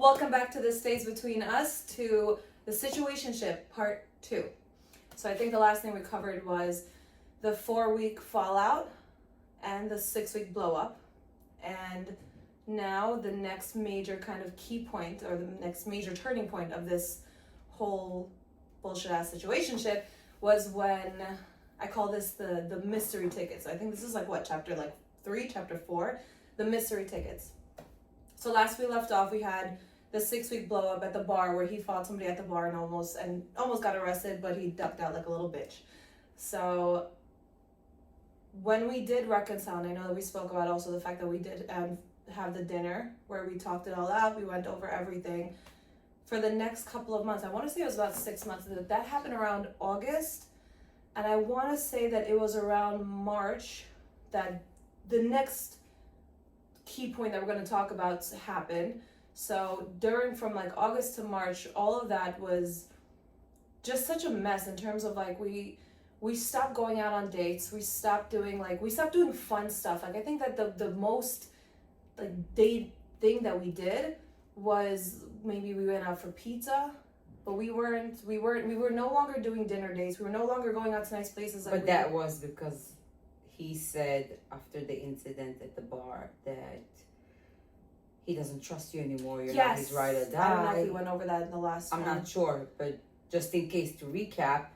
Welcome back to This Stays Between Us, to the Situationship Part 2. So I think the last thing we covered was the 4-week fallout and the 6-week blow up. And now the next major kind of key point, or the next major turning point of this whole bullshit ass situationship, was when I call this the mystery tickets. I think this is chapter 3, chapter 4, the mystery tickets. So last we left off, we had the 6-week blow up at the bar where he fought somebody at the bar and almost got arrested, but he ducked out like a little bitch. So when we did reconcile, and I know that we spoke about also the fact that we did have the dinner where we talked it all out, we went over everything. For the next couple of months, I want to say it was about 6 months, that happened around August, and I want to say that it was around March that the next key point that we're going to talk about happened. So from August to March, all of that was just such a mess in terms of we stopped going out on dates. We stopped doing fun stuff. I think that the most date thing that we did was maybe we went out for pizza, but we were no longer doing dinner dates. We were no longer going out to nice places. But that was because he said after the incident at the bar that he doesn't trust you anymore. You're not his ride or die. I don't know if we went over that in the last I'm one. not sure, but just in case to recap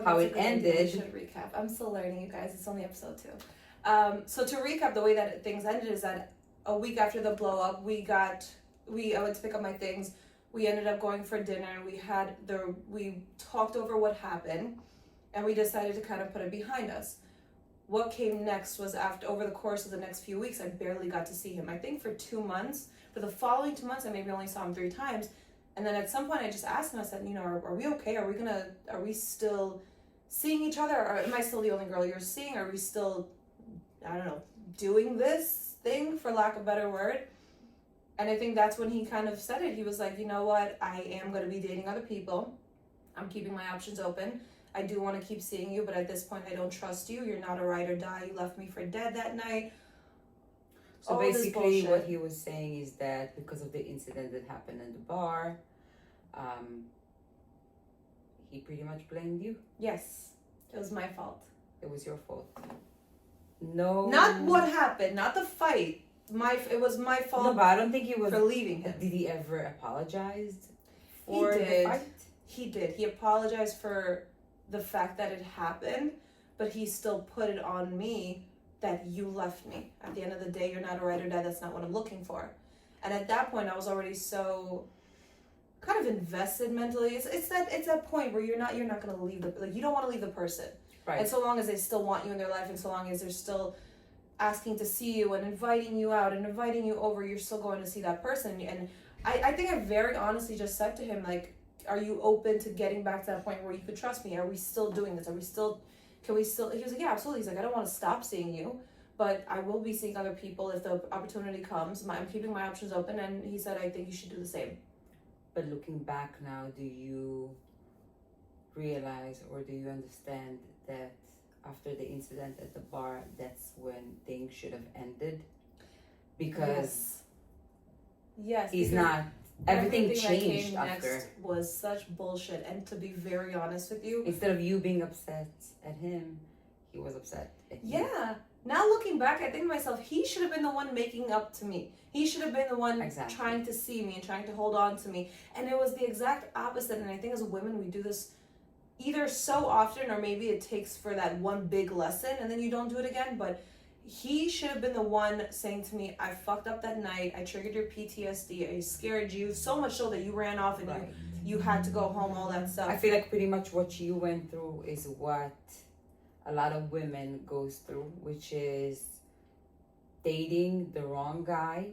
how it ended. We should recap. I'm still learning, you guys. It's only episode 2. So to recap, the way that things ended is that a week after the blow up, I went to pick up my things. We ended up going for dinner. We talked over what happened, and we decided to kind of put it behind us. What came next was over the course of the next few weeks, I barely got to see him. I think for 2 months. For the following 2 months, I maybe only saw him 3 times. And then at some point, I just asked him, I said, are we okay? Are we still seeing each other? Or am I still the only girl you're seeing? Are we still, I don't know, doing this thing, for lack of a better word? And I think that's when he kind of said it. He was like, you know what? I am going to be dating other people. I'm keeping my options open. I do want to keep seeing you, but at this point, I don't trust you. You're not a ride or die. You left me for dead that night. So basically what he was saying is that because of the incident that happened in the bar, he pretty much blamed you. Yes. It was my fault. It was your fault. No. Not what happened, not the fight. It was my fault. No, but I don't think he was for leaving him. Did he ever apologize for the fight? He did. He apologized for the fact that it happened, but he still put it on me that you left me. At the end of the day, you're not a ride or die. That's not what I'm looking for. And at that point, I was already so kind of invested mentally. It's that point where you're not going to leave you don't want to leave the person. Right. And so long as they still want you in their life, and so long as they're still asking to see you and inviting you out and inviting you over, you're still going to see that person. And I think I very honestly just said to him, are you open to getting back to that point where you could trust me? Are we still doing this? Can we still, he was like, yeah, absolutely. He's like, I don't want to stop seeing you, but I will be seeing other people if the opportunity comes. I'm keeping my options open. And he said, I think you should do the same. But looking back now, do you realize or do you understand that after the incident at the bar, that's when things should have ended? Because yes, he's not. Everything changed that came after. Next was such bullshit. And to be very honest with you, instead of you being upset at him, he was upset at you. Yeah. Now looking back, I think to myself, he should have been the one making up to me. He should have been the one trying to see me and trying to hold on to me. And it was the exact opposite. And I think as women, we do this either so often, or maybe it takes for that one big lesson and then you don't do it again. But he should have been the one saying to me, I fucked up that night. I triggered your PTSD. I scared you so much so that you ran off and you had to go home, all that stuff. I feel like pretty much what you went through is what a lot of women goes through, which is dating the wrong guy,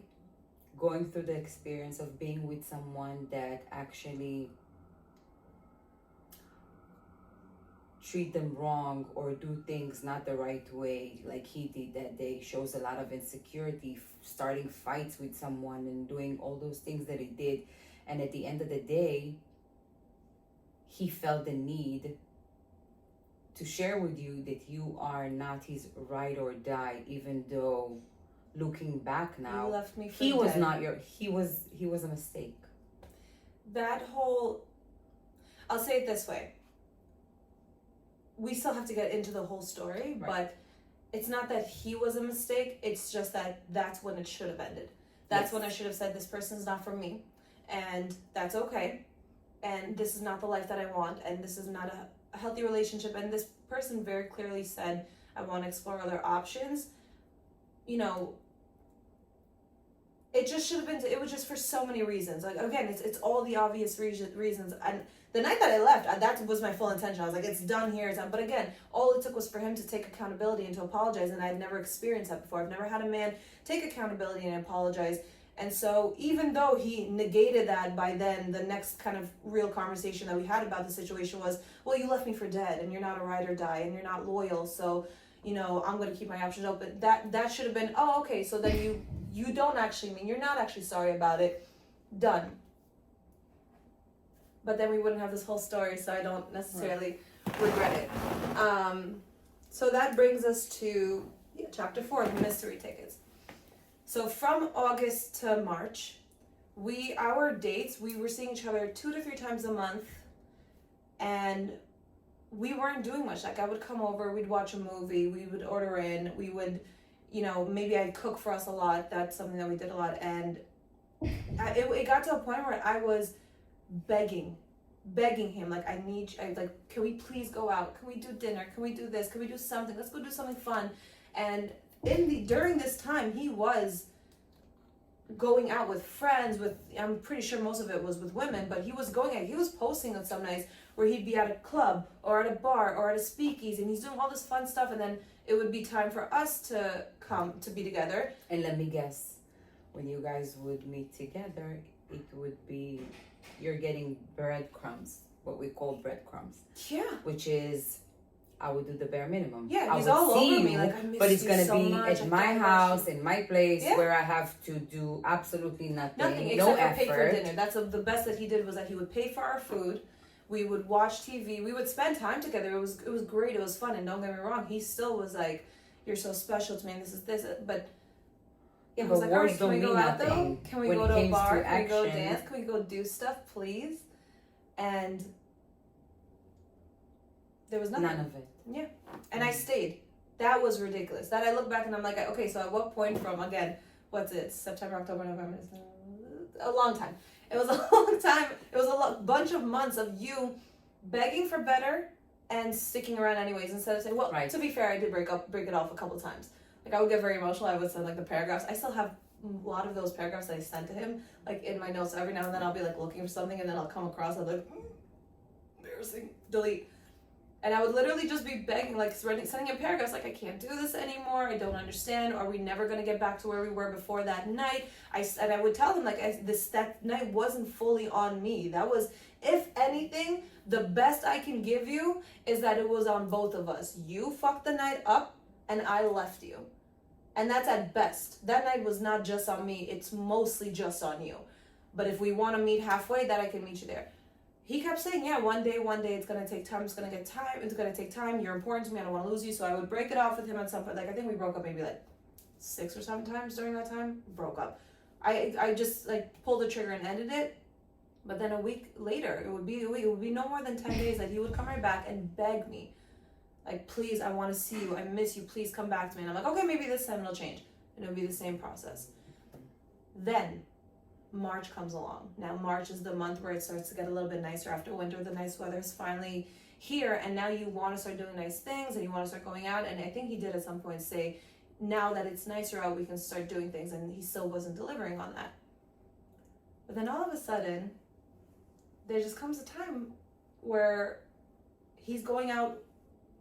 going through the experience of being with someone that actually treat them wrong or do things not the right way like he did that day. Shows a lot of insecurity, starting fights with someone and doing all those things that he did. And at the end of the day, he felt the need to share with you that you are not his ride or die, even though looking back now, you left me for he was dead. not your, he was a mistake. that whole, I'll say it this way. We still have to get into the whole story, Right. but it's not that he was a mistake. It's just that that's when it should have ended. That's Yes. when I should have said, this person's not for me. And that's okay. And this is not the life that I want. And this is not a healthy relationship. And this person very clearly said, I want to explore other options. You know, it just should have been, it was just for so many reasons. Like, again, it's all the obvious reasons. And the night that I left, that was my full intention. I was like, it's done here. It's done. But again, all it took was for him to take accountability and to apologize. And I'd never experienced that before. I've never had a man take accountability and apologize. And so even though he negated that by then, the next kind of real conversation that we had about the situation was, well, you left me for dead and you're not a ride or die and you're not loyal. So, you know, I'm going to keep my options open. That should have been, oh, okay. So then you don't actually mean, you're not actually sorry about it. Done. But then we wouldn't have this whole story, so I don't necessarily regret it. So that brings us to chapter 4, the mystery tickets. So from August to March, our dates, we were seeing each other 2 to 3 times a month, and we weren't doing much. Like, I would come over, we'd watch a movie, we would order in, we would, you know, maybe I'd cook for us a lot. That's something that we did a lot. And it got to a point where I was begging him, like, can we please go out? Can we do dinner? Can we do this? Can we do something? Let's go do something fun. And during this time, he was going out with friends, I'm pretty sure most of it was with women, but he was going out, he was posting on some nights where he'd be at a club or at a bar or at a speakeasy, and he's doing all this fun stuff, and then it would be time for us to come to be together. And let me guess, when you guys would meet together, it would be, you're getting breadcrumbs, what we call breadcrumbs. Yeah. Which is, I would do the bare minimum. Yeah, I he's would all see over me, you, like, I miss but it's you gonna so be much. at my house, in my place, Yeah. where I have to do absolutely nothing, Nothing no except for pay for effort. dinner. That's the best that he did, was that he would pay for our food. We would watch TV. We would spend time together. It was great. It was fun. And don't get me wrong, he still was like, "You're so special to me. And this is this." But Yeah, I was but like, "All words right, can don't we go mean out though? nothing. Can we when go it to a came bar? to Can we go action. dance? Can we go do stuff, please?" And there was nothing. None of it. Yeah. And I stayed. That was ridiculous. That I look back and I'm like, okay, so at what point from, again, what's it, September, October, November, a long time. It was a long time. It was a bunch of months of you begging for better and sticking around anyways, instead of saying, well, Right. to be fair, I did break it off a couple times. Like, I would get very emotional. I would send like the paragraphs. I still have a lot of those paragraphs that I sent to him, like in my notes. Every now and then I'll be like looking for something, and then I'll come across, I'm like, embarrassing, delete. And I would literally just be begging, like sending him paragraphs like, I can't do this anymore. I don't understand. Are we never going to get back to where we were before that night? And I would tell him, like, that night wasn't fully on me. That was, if anything, the best I can give you is that it was on both of us. You fucked the night up and I left you. And that's at best. That night was not just on me. It's mostly just on you. But if we want to meet halfway, that I can meet you there. He kept saying, yeah, one day, it's going to take time, it's going to take time, you're important to me, I don't want to lose you. So I would break it off with him at some point. Like, I think we broke up maybe like 6 or 7 times during that time. Broke up. I just like pulled the trigger and ended it. But then a week later, it would be no more than 10 days that he would come right back and beg me. Like, please, I want to see you, I miss you, please come back to me. And I'm like, okay, maybe this time it'll change. And it'll be the same process. Then March comes along. Now March is the month where it starts to get a little bit nicer after winter. The nice weather is finally here, and now you want to start doing nice things and you want to start going out. And I think he did at some point say, now that it's nicer out, we can start doing things, and he still wasn't delivering on that. But then all of a sudden, there just comes a time where he's going out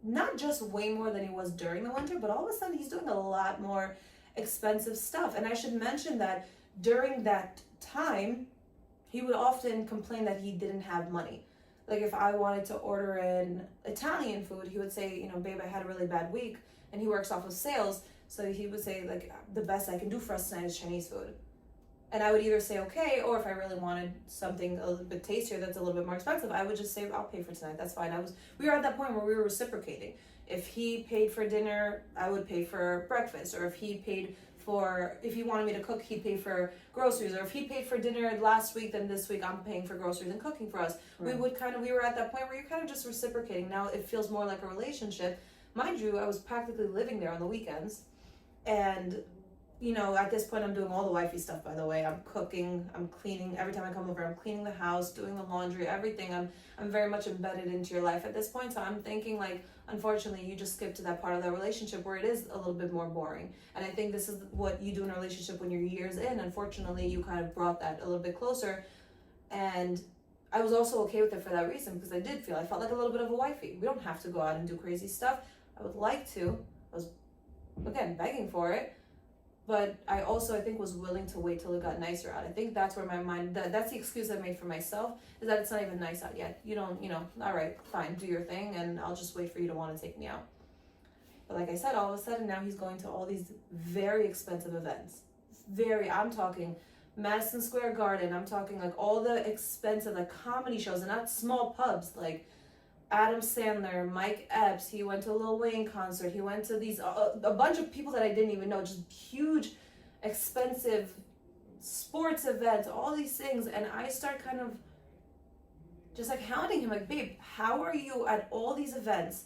not just way more than he was during the winter, but all of a sudden he's doing a lot more expensive stuff. And I should mention that during that time, he would often complain that he didn't have money. Like, if I wanted to order in Italian food, he would say, you know, babe, I had a really bad week. And he works off of sales, so he would say, like, the best I can do for us tonight is Chinese food. And I would either say okay, or if I really wanted something a little bit tastier that's a little bit more expensive, I would just say, I'll pay for tonight, that's fine. We were at that point where we were reciprocating. If he paid for dinner, I would pay for breakfast. Or if he paid for, if he wanted me to cook, he'd pay for groceries, or if he paid for dinner last week, then this week I'm paying for groceries and cooking for us. Right. We were at that point where you're kind of just reciprocating. Now it feels more like a relationship. Mind you, I was practically living there on the weekends, and you know, at this point I'm doing all the wifey stuff, by the way. I'm cooking, I'm cleaning, every time I come over I'm cleaning the house, doing the laundry, everything. I'm very much embedded into your life at this point, so I'm thinking like, unfortunately you just skipped to that part of the relationship where it is a little bit more boring. And I think this is what you do in a relationship when you're years in. Unfortunately, you kind of brought that a little bit closer, and I was also okay with it for that reason, because I felt like a little bit of a wifey. We don't have to go out and do crazy stuff. I would like to. I was, again, begging for it. But I also, I think, was willing to wait till it got nicer out. I think that's where my mind, that's the excuse I made for myself, is that it's not even nice out yet. You don't, all right, fine, do your thing, and I'll just wait for you to want to take me out. But like I said, all of a sudden now he's going to all these very expensive events. I'm talking Madison Square Garden, I'm talking like all the expensive, like comedy shows, and not small pubs, like Adam Sandler, Mike Epps, he went to a Lil Wayne concert, he went to these, a bunch of people that I didn't even know, just huge, expensive sports events, all these things, and I start kind of just like hounding him, like, babe, how are you at all these events?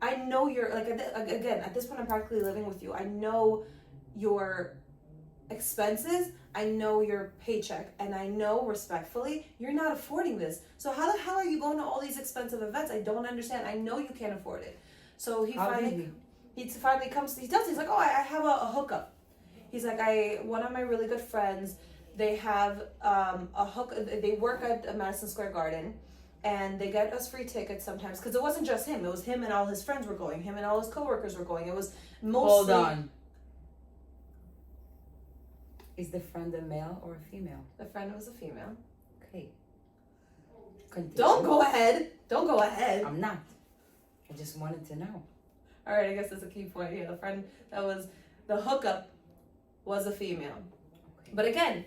I know you're, like, again, at this point I'm practically living with you, I know your expenses, I know your paycheck, and I know respectfully you're not affording this. So how the hell are you going to all these expensive events? I don't understand. I know you can't afford it. So he finally comes, he's like, oh, I have a hookup. He's like, one of my really good friends, they have they work at Madison Square Garden, and they get us free tickets sometimes, because it wasn't just him, it was him and all his friends were going, him and all his coworkers were going. It was mostly... Hold on. Is the friend a male or a female? The friend was a female. Okay. Continue. Don't go ahead. I'm not. I just wanted to know. All right, I guess that's a key point. Yeah, the friend that was the hookup was a female. Okay. But again,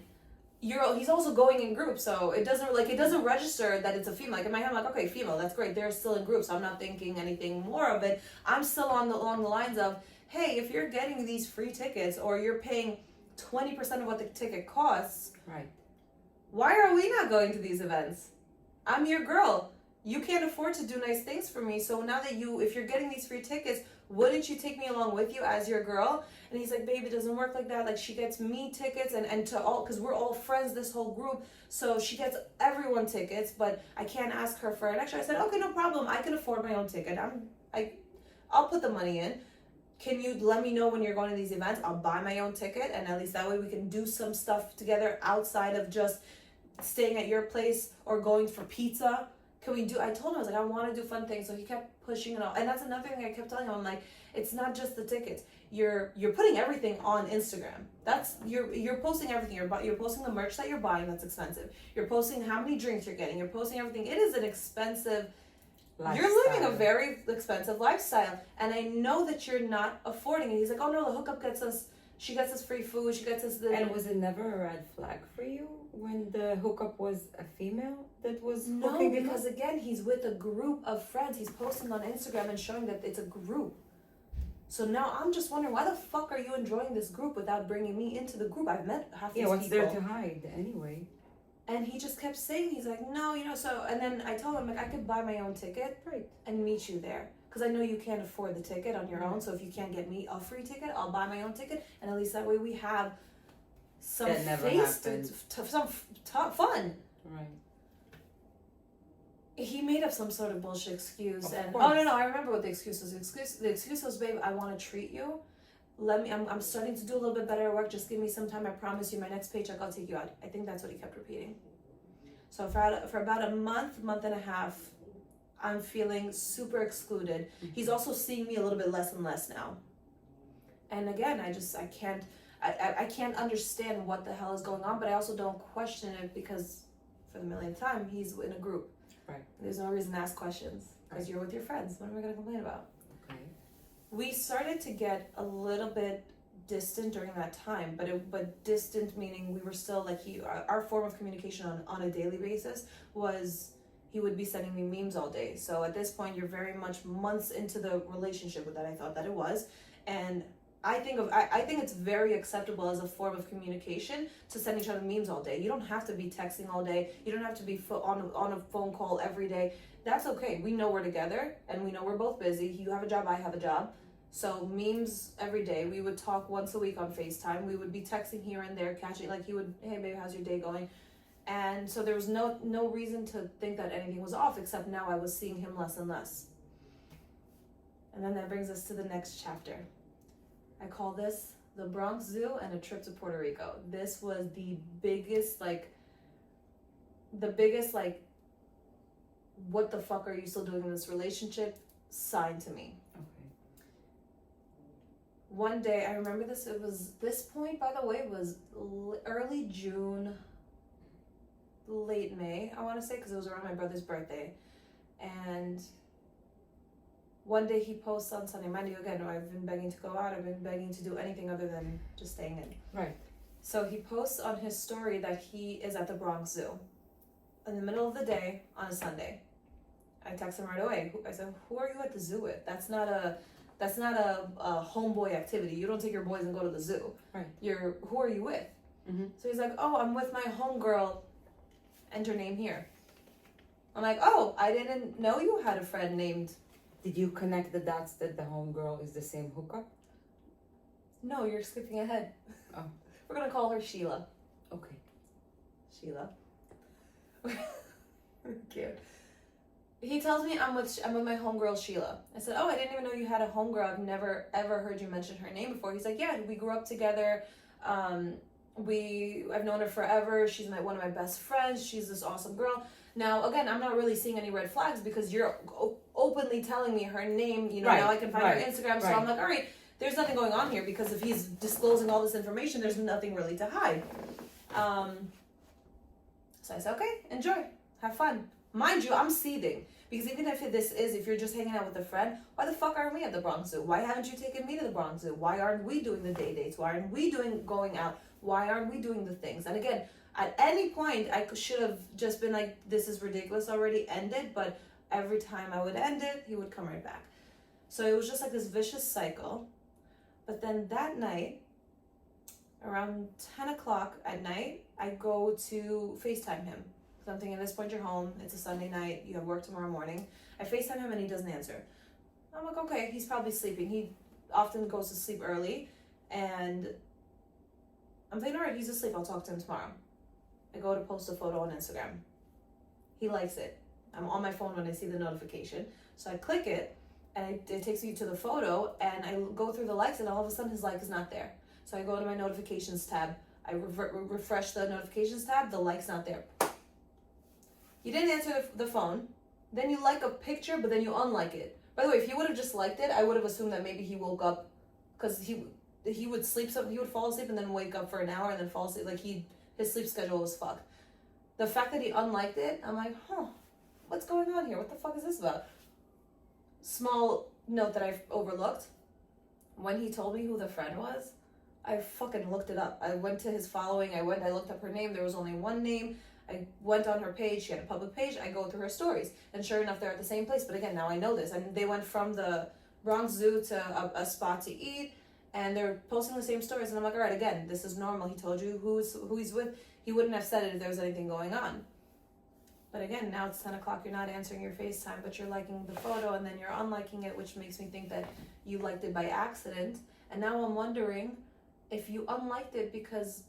he's also going in groups, so it doesn't register that it's a female. Like in my head, I'm like, okay, female, that's great. They're still in groups. I'm not thinking anything more of it. I'm still along the lines of, hey, if you're getting these free tickets or you're paying 20% of what the ticket costs, right? Why are we not going to these events? I'm your girl. You can't afford to do nice things for me. So now that if you're getting these free tickets, wouldn't you take me along with you as your girl? And he's like, babe, it doesn't work like that. Like, she gets me tickets and to all, because we're all friends, this whole group. So she gets everyone tickets, but I can't ask her for an extra. I said, okay, no problem. I can afford my own ticket. I'll put the money in. Can you let me know when you're going to these events? I'll buy my own ticket, and at least that way we can do some stuff together outside of just staying at your place or going for pizza. I told him, I was like, I want to do fun things. So he kept pushing it all. And that's another thing I kept telling him. I'm like, it's not just the tickets. You're putting everything on Instagram. You're posting everything. You're posting the merch that you're buying that's expensive. You're posting how many drinks you're getting. You're posting everything. It is an expensive lifestyle. You're living a very expensive lifestyle, and I know that you're not affording it. He's like, oh no, the hookup she gets us free food, she gets us the... And was it never a red flag for you when the hookup was a female that was hooking? No, because again, he's with a group of friends. He's posting on Instagram and showing that it's a group. So now I'm just wondering, why the fuck are you enjoying this group without bringing me into the group? I've met half these people. Yeah, what's there to hide anyway? And he just kept saying, he's like, no, so, and then I told him, like, I could buy my own ticket, right, and meet you there. Because I know you can't afford the ticket on your own, so if you can't get me a free ticket, I'll buy my own ticket, and at least that way we have some fun. Right. He made up some sort of bullshit excuse, Of and course. no, I remember what the excuse was. The excuse was, babe, I want to treat you. I'm starting to do a little bit better at work. Just give me some time. I promise you, my next paycheck, I'll take you out. I think that's what he kept repeating. So for about a month and a half, I'm feeling super excluded. Mm-hmm. He's also seeing me a little bit less and less now. And again, I can't understand what the hell is going on, but I also don't question it because for the millionth time, he's in a group. Right. There's no reason to ask questions because you're with your friends. What am I going to complain about? Okay. We started to get a little bit distant during that time, but distant meaning we were still like our form of communication on a daily basis was he would be sending me memes all day. So at this point, you're very much months into the relationship with that. I thought that it was, and I think it's very acceptable as a form of communication to send each other memes all day. You don't have to be texting all day. You don't have to be on a phone call every day. That's okay. We know we're together and we know we're both busy. You have a job, I have a job. So memes every day. We would talk once a week on FaceTime. We would be texting here and there, catching, like he would, hey babe, how's your day going? And so there was no reason to think that anything was off, except now I was seeing him less and less. And then that brings us to the next chapter. I call this the Bronx Zoo and a trip to Puerto Rico. This was the biggest, what the fuck are you still doing in this relationship sign to me. Okay. One day, I remember this, it was, this point, by the way, was early June, late May, I want to say, because it was around my brother's birthday. And one day he posts on Sunday. Mind you, again, I've been begging to go out. I've been begging to do anything other than just staying in. Right. So he posts on his story that he is at the Bronx Zoo in the middle of the day on a Sunday. I text him right away. I said, "Who are you at the zoo with? That's not a homeboy activity. You don't take your boys and go to the zoo. Right. Who are you with?" Mm-hmm. So he's like, "Oh, I'm with my homegirl. Enter name here." I'm like, "Oh, I didn't know you had a friend named." Did you connect the dots that the homegirl is the same hookup? No, you're skipping ahead. Oh. We're gonna call her Sheila. Okay. Sheila. Cute. He tells me I'm with my homegirl Sheila. I said, "Oh, I didn't even know you had a homegirl. I've never ever heard you mention her name before." He's like, "Yeah, we grew up together. I've known her forever. She's one of my best friends. She's this awesome girl." Now, again, I'm not really seeing any red flags because you're openly telling me her name. You know, right. Now I can find her Instagram. So right. I'm like, all right, there's nothing going on here because if he's disclosing all this information, there's nothing really to hide. So I said, okay, enjoy, have fun. Mind you, I'm seething because even if you're just hanging out with a friend, why the fuck aren't we at the Bronx Zoo? Why haven't you taken me to the Bronx Zoo? Why aren't we doing the day dates? Why aren't we going out? Why aren't we doing the things? And again, at any point, I should have just been like, this is ridiculous already, end it. But every time I would end it, he would come right back. So it was just like this vicious cycle. But then that night, around 10 o'clock at night, I go to FaceTime him. So I'm thinking, at this point, you're home. It's a Sunday night. You have work tomorrow morning. I FaceTime him and he doesn't answer. I'm like, okay, he's probably sleeping. He often goes to sleep early. And I'm thinking, all right, he's asleep. I'll talk to him tomorrow. I go to post a photo on Instagram. He likes it. I'm on my phone when I see the notification. So I click it, and it takes me to the photo, and I go through the likes, and all of a sudden his like is not there. So I go to my notifications tab. I refresh the notifications tab. The like's not there. You didn't answer the phone. Then you like a picture, but then you unlike it. By the way, if he would have just liked it, I would have assumed that maybe he woke up, because he would sleep. So he would fall asleep and then wake up for an hour and then fall asleep. Like his sleep schedule was fucked. The fact that he unliked it, I'm like, what's going on here? What the fuck is this about? Small note that I've overlooked. When he told me who the friend was, I fucking looked it up. I went to his following. I looked up her name. There was only one name. I went on her page. She had a public page. I go through her stories. And sure enough, they're at the same place. But again, now I know this. And they went from the Bronx Zoo to a spot to eat. And they're posting the same stories. And I'm like, all right, again, this is normal. He told you who he's with. He wouldn't have said it if there was anything going on. But again, now it's 10 o'clock. You're not answering your FaceTime, but you're liking the photo. And then you're unliking it, which makes me think that you liked it by accident. And now I'm wondering if you unliked it because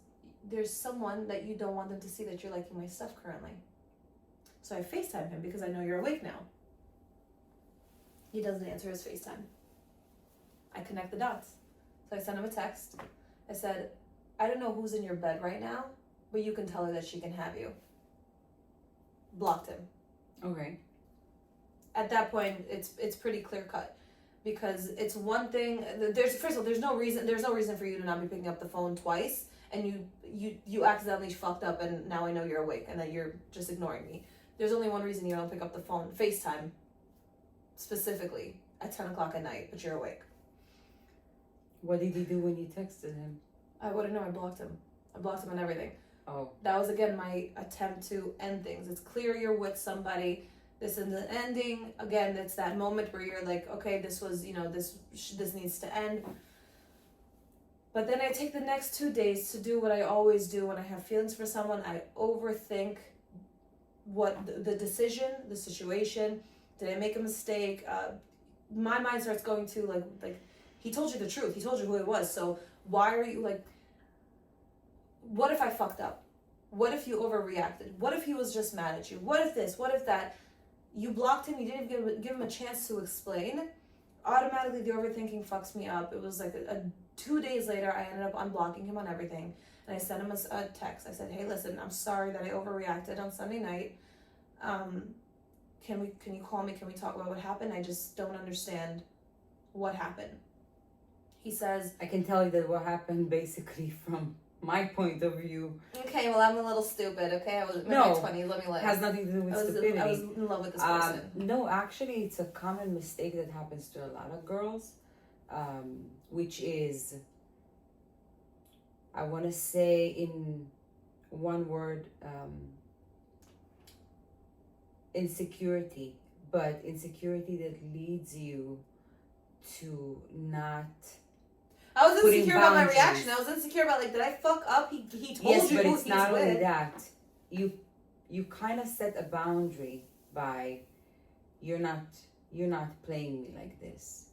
there's someone that you don't want them to see that you're liking my stuff currently. So I FaceTime him because I know you're awake now. He doesn't answer his FaceTime. I connect the dots. So I sent him a text. I said, I don't know who's in your bed right now, but you can tell her that she can have you. Blocked him. Okay. At that point, it's pretty clear cut. Because it's one thing, first of all, there's no reason for you to not be picking up the phone twice, and you accidentally fucked up, and now I know you're awake, and that you're just ignoring me. There's only one reason you don't pick up the phone, FaceTime, specifically, at 10 o'clock at night, but you're awake. What did he do when you texted him? I wouldn't know, I blocked him. I blocked him on everything. Oh. That was, again, my attempt to end things. It's clear you're with somebody. This is the ending. Again, it's that moment where you're like, okay, this was, this needs to end. But then I take the next 2 days to do what I always do when I have feelings for someone. I overthink what the decision, the situation. Did I make a mistake? My mind starts going to like he told you the truth. He told you who it was. So why are you like? What if I fucked up? What if you overreacted? What if he was just mad at you? What if this? What if that? You blocked him. You didn't even give him a chance to explain. Automatically, the overthinking fucks me up. It was like 2 days later, I ended up unblocking him on everything. And I sent him a text. I said, hey, listen, I'm sorry that I overreacted on Sunday night. Can you call me? Can we talk about what happened? I just don't understand what happened. He says, I can tell you that what happened basically from my point of view. okay, well, I'm a little stupid, okay? I was in my 20s, let me live. It has nothing to do with stupidity. I was in love with this person. No, actually, it's a common mistake that happens to a lot of girls, which is, I want to say in one word, insecurity. But insecurity that leads you to not... I was insecure about my boundaries. reaction. I was insecure about, like, did I fuck up? He told yes, you but who it's he's not with. only that. You kind of set a boundary by you're not playing me like this.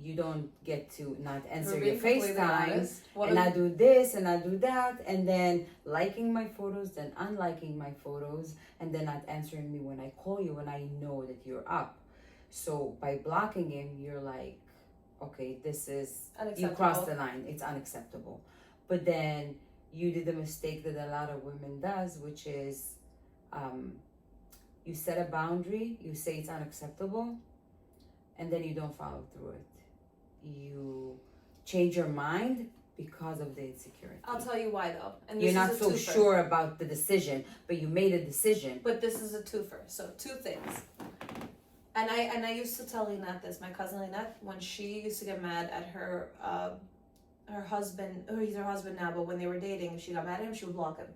You don't get to not answer your FaceTime and I do this and I do that and then liking my photos, then unliking my photos, and then not answering me when I call you when I know that you're up. So by blocking him, you're like, okay, this is, you crossed the line, it's unacceptable. But then you did a mistake that a lot of women does, which is you set a boundary, you say it's unacceptable, and then you don't follow through it. You change your mind because of the insecurity. I'll tell you why though. And you're not so sure about the decision, but you made a decision. But this is a twofer. So 2 things. And I used to tell Lynette this, my cousin Lynette, when she used to get mad at her husband, or he's her husband now, but when they were dating, if she got mad at him, she would block him.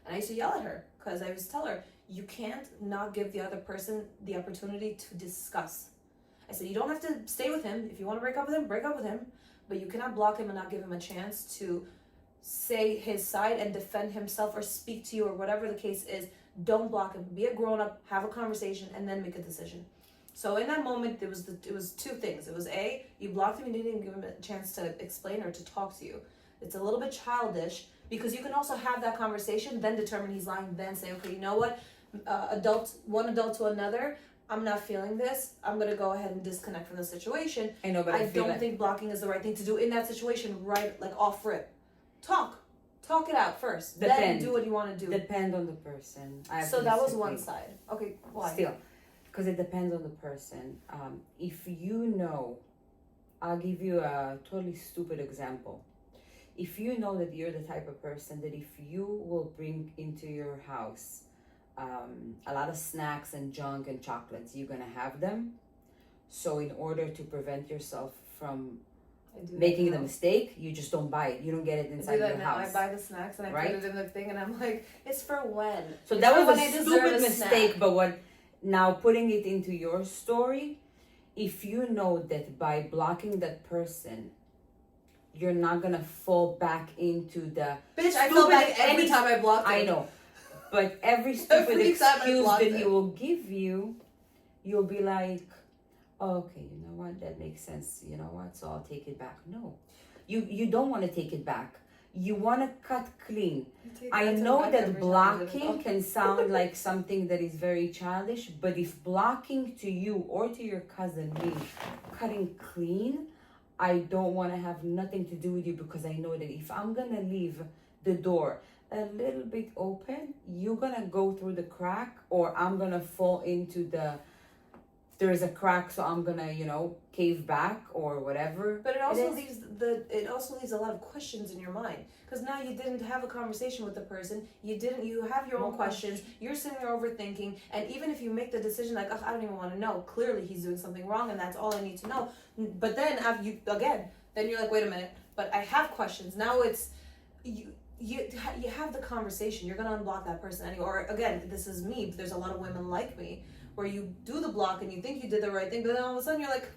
And I used to yell at her because I used to tell her, you can't not give the other person the opportunity to discuss. I said, you don't have to stay with him. If you want to break up with him, break up with him. But you cannot block him and not give him a chance to say his side and defend himself or speak to you or whatever the case is. Don't block him. Be a grown-up, have a conversation, and then make a decision. So in that moment, it was 2 things. It was A, you blocked him and you didn't even give him a chance to explain or to talk to you. It's a little bit childish because you can also have that conversation, then determine he's lying, then say, okay, you know what? One adult to another, I'm not feeling this. I'm going to go ahead and disconnect from the situation. I know, but I don't think blocking is the right thing to do in that situation, right? Like off rip. Talk it out first. Then do what you want to do. Depend on the person. So that was one side. Okay, why? Still, because it depends on the person. If you know, I'll give you a totally stupid example. If you know that you're the type of person that if you will bring into your house a lot of snacks and junk and chocolates, you're gonna have them. So in order to prevent yourself from making the mistake, you just don't buy it. You don't get it inside your house. I buy the snacks and I put it in the thing and I'm like, it's for when? So that was a stupid mistake, but what now putting it into your story, if you know that by blocking that person, you're not gonna fall back into the bitch, I fell back every time I blocked him. I know. But every stupid excuse that he will give you, you'll be like, oh, okay, you know what? That makes sense. You know what? So I'll take it back. No, you don't want to take it back. You want to cut clean. I know that blocking can sound like something that is very childish, but if blocking to you or to your cousin means cutting clean, I don't want to have nothing to do with you because I know that if I'm going to leave the door a little bit open, you're gonna go through the crack, or I'm gonna fall into there is a crack, so I'm gonna cave back or whatever. But it also leaves a lot of questions in your mind because now you didn't have a conversation with the person. You have your own questions. You're sitting there overthinking, and even if you make the decision like, oh, I don't even want to know. Clearly, he's doing something wrong, and that's all I need to know. But then then you're like, wait a minute. But I have questions. Now it's you have the conversation. You're gonna unblock that person anyway. Or again, this is me, but there's a lot of women like me where you do the block and you think you did the right thing, but then all of a sudden you're like,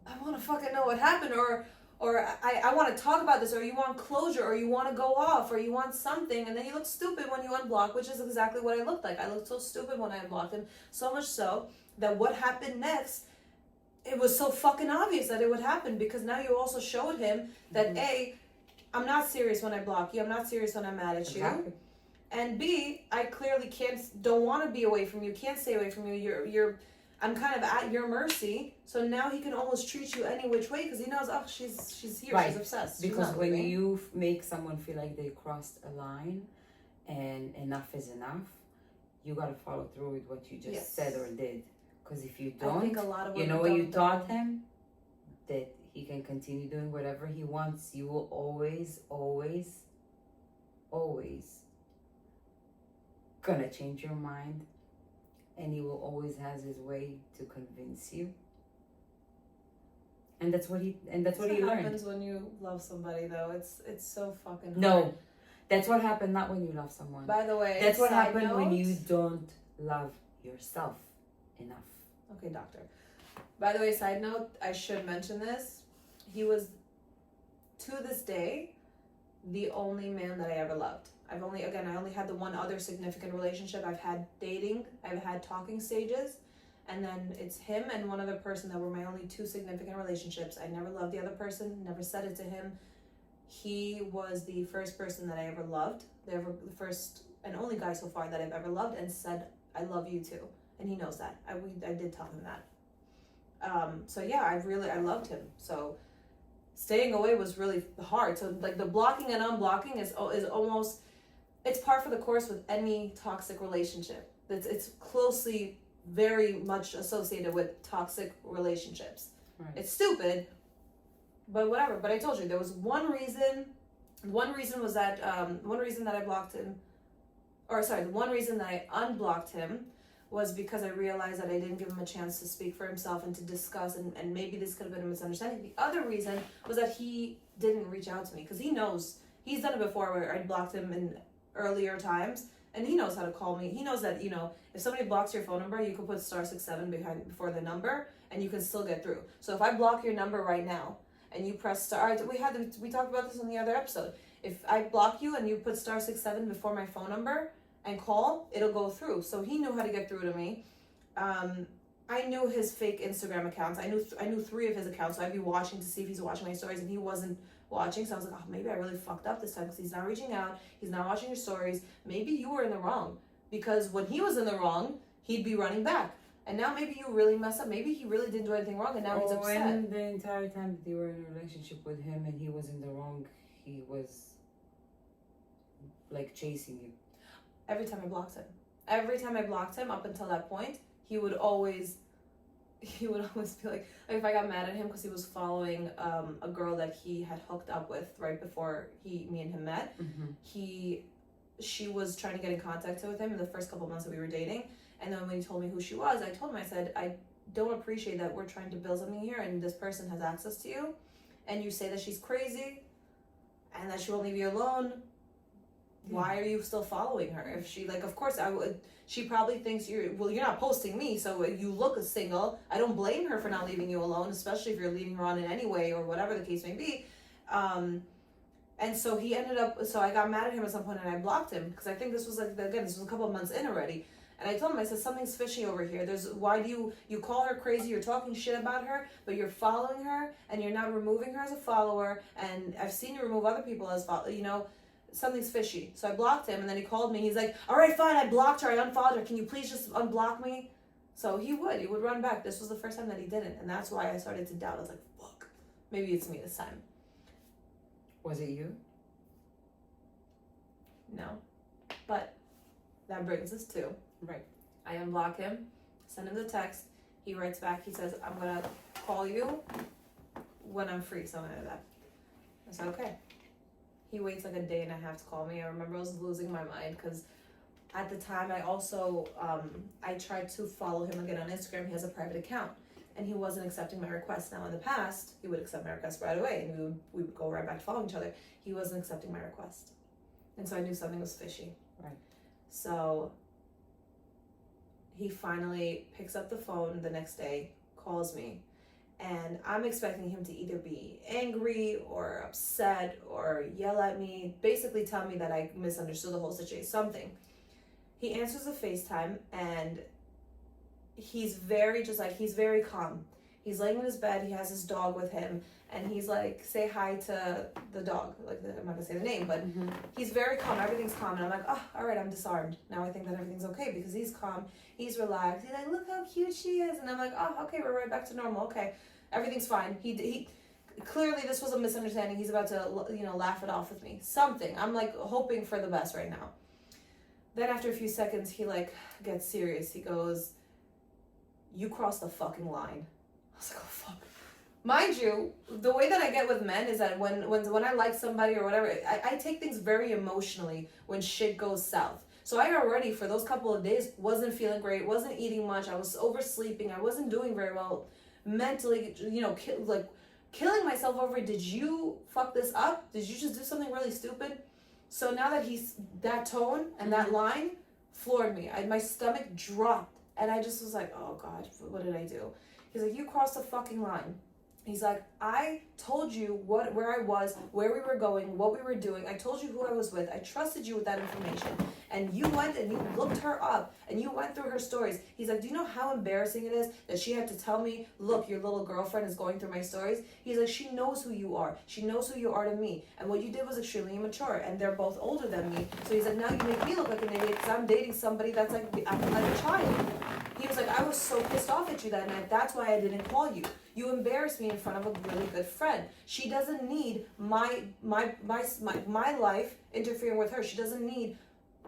I want to fucking know what happened, or or I want to talk about this, or you want closure, or you want to go off, or you want something, and then you look stupid when you unblock, which is exactly what I looked like. I looked so stupid when I unblocked him, so much so that what happened next, it was so fucking obvious that it would happen, because now you also showed him that A, I'm not serious when I block you, I'm not serious when I'm mad at you. Exactly. And B, I clearly don't want to be away from you, can't stay away from you. I'm kind of at your mercy. So now he can almost treat you any which way, because he knows, oh, she's here, Right. she's obsessed. Because when you make someone feel like they crossed a line, and enough is enough, you gotta follow through with what you just said or did. Because if you don't, I think a lot of you know what you taught him? That he can continue doing whatever he wants. You will always, always, always gonna change your mind, and he will always has his way to convince you. And that's what he learned. Happens when you love somebody, though. It's so fucking hard. No, that's what happened. Not when you love someone. By the way, that's what happened when you don't love yourself enough. Okay, doctor. By the way, side note, I should mention this. He was, to this day, the only man that I ever loved. I only had the one other significant relationship. I've had dating, I've had talking stages, and then it's him and one other person that were my only two significant relationships. I never loved the other person, never said it to him. He was the first person that I ever loved, the first and only guy so far that I've ever loved and said, I love you too. And he knows that. I did tell him that. So yeah, I loved him. So staying away was really hard. So like the blocking and unblocking is almost, it's par for the course with any toxic relationship. It's closely, very much associated with toxic relationships. Right. It's stupid, but whatever. But I told you there was one reason. One reason was that one reason that I blocked him, or sorry, the one reason that I unblocked him was because I realized that I didn't give him a chance to speak for himself and to discuss, and maybe this could have been a misunderstanding. The other reason was that he didn't reach out to me, because he knows, he's done it before where I blocked him in earlier times, and he knows how to call me. He knows that, if somebody blocks your phone number, you can put *67 before the number, and you can still get through. So if I block your number right now, and you press star, we talked about this in the other episode. If I block you and you put *67 before my phone number and call, it'll go through. So he knew how to get through to me. I knew his fake Instagram accounts. I knew 3 of his accounts, so I'd be watching to see if he's watching my stories, and he wasn't watching. So I was like, oh, maybe I really fucked up this time, because he's not reaching out. He's not watching your stories. Maybe you were in the wrong, because when he was in the wrong, he'd be running back. And now maybe you really messed up. Maybe he really didn't do anything wrong, and now he's upset. And the entire time that you were in a relationship with him and he was in the wrong, he was like chasing you. Every time I blocked him up until that point, he would always be like if I got mad at him because he was following a girl that he had hooked up with right before me and him met. Mm-hmm. She was trying to get in contact with him in the first couple of months that we were dating, and then when he told me who she was, I told him, I said, I don't appreciate that we're trying to build something here and this person has access to you, and you say that she's crazy and that she won't leave you alone. Why are you still following her? If she, of course I would, she probably thinks you're not posting me, so you look single. I don't blame her for not leaving you alone, especially if you're leading her on in any way or whatever the case may be. And so he ended up, so I got mad at him at some point and I blocked him, because I think this was this was a couple of months in already. And I told him, I said, something's fishy over here. Why do you call her crazy, you're talking shit about her, but you're following her and you're not removing her as a follower, and I've seen you remove other people as something's fishy. So I blocked him, and then he called me. He's like, all right, fine, I blocked her, I unfollowed her. Can you please just unblock me? So he would run back. This was the first time that he didn't, and that's why I started to doubt. I was like, fuck, maybe it's me this time. Was it you? No. But that brings us to, right. I unblock him, send him the text. He writes back, he says, I'm going to call you when I'm free, something like that. I said, okay. He waits a day and a half to call me. I remember I was losing my mind, because at the time I also, I tried to follow him again on Instagram. He has a private account, and he wasn't accepting my requests. Now in the past, he would accept my request right away, and we would go right back to following each other. He wasn't accepting my request. And so I knew something was fishy. Right. So he finally picks up the phone the next day, calls me, and I'm expecting him to either be angry or upset or yell at me, basically tell me that I misunderstood the whole situation, something. He answers the FaceTime, and he's very calm. He's laying in his bed, he has his dog with him, and he's like, say hi to the dog. Like, I'm not gonna say the name, but he's very calm, everything's calm. And I'm like, oh, all right, I'm disarmed. Now I think that everything's okay because he's calm, he's relaxed. He's like, look how cute she is. And I'm like, oh, okay, we're right back to normal. Okay, everything's fine. He clearly this was a misunderstanding. He's about to, laugh it off with me. Something. I'm like hoping for the best right now. Then after a few seconds, he like gets serious. He goes, you crossed the fucking line. I was like, oh fuck. Mind you, the way that I get with men is that when I like somebody or whatever, I take things very emotionally when shit goes south. So I already, for those couple of days, wasn't feeling great, wasn't eating much, I was oversleeping, I wasn't doing very well mentally, killing myself over, did you fuck this up? Did you just do something really stupid? So now that that tone and that line floored me. My stomach dropped, and I just was like, oh God, what did I do? He's like, you crossed the fucking line. He's like, I told you where I was, where we were going, what we were doing. I told you who I was with. I trusted you with that information. And you went and you looked her up and you went through her stories. He's like, do you know how embarrassing it is that she had to tell me, look, your little girlfriend is going through my stories? He's like, she knows who you are. She knows who you are to me. And what you did was extremely immature. And they're both older than me. So he's like, now you make me look like an idiot because I'm dating somebody that's like acting like a child. He was like, I was so pissed off at you that night. That's why I didn't call you. You embarrassed me in front of a really good friend. She doesn't need my life interfering with her. She doesn't need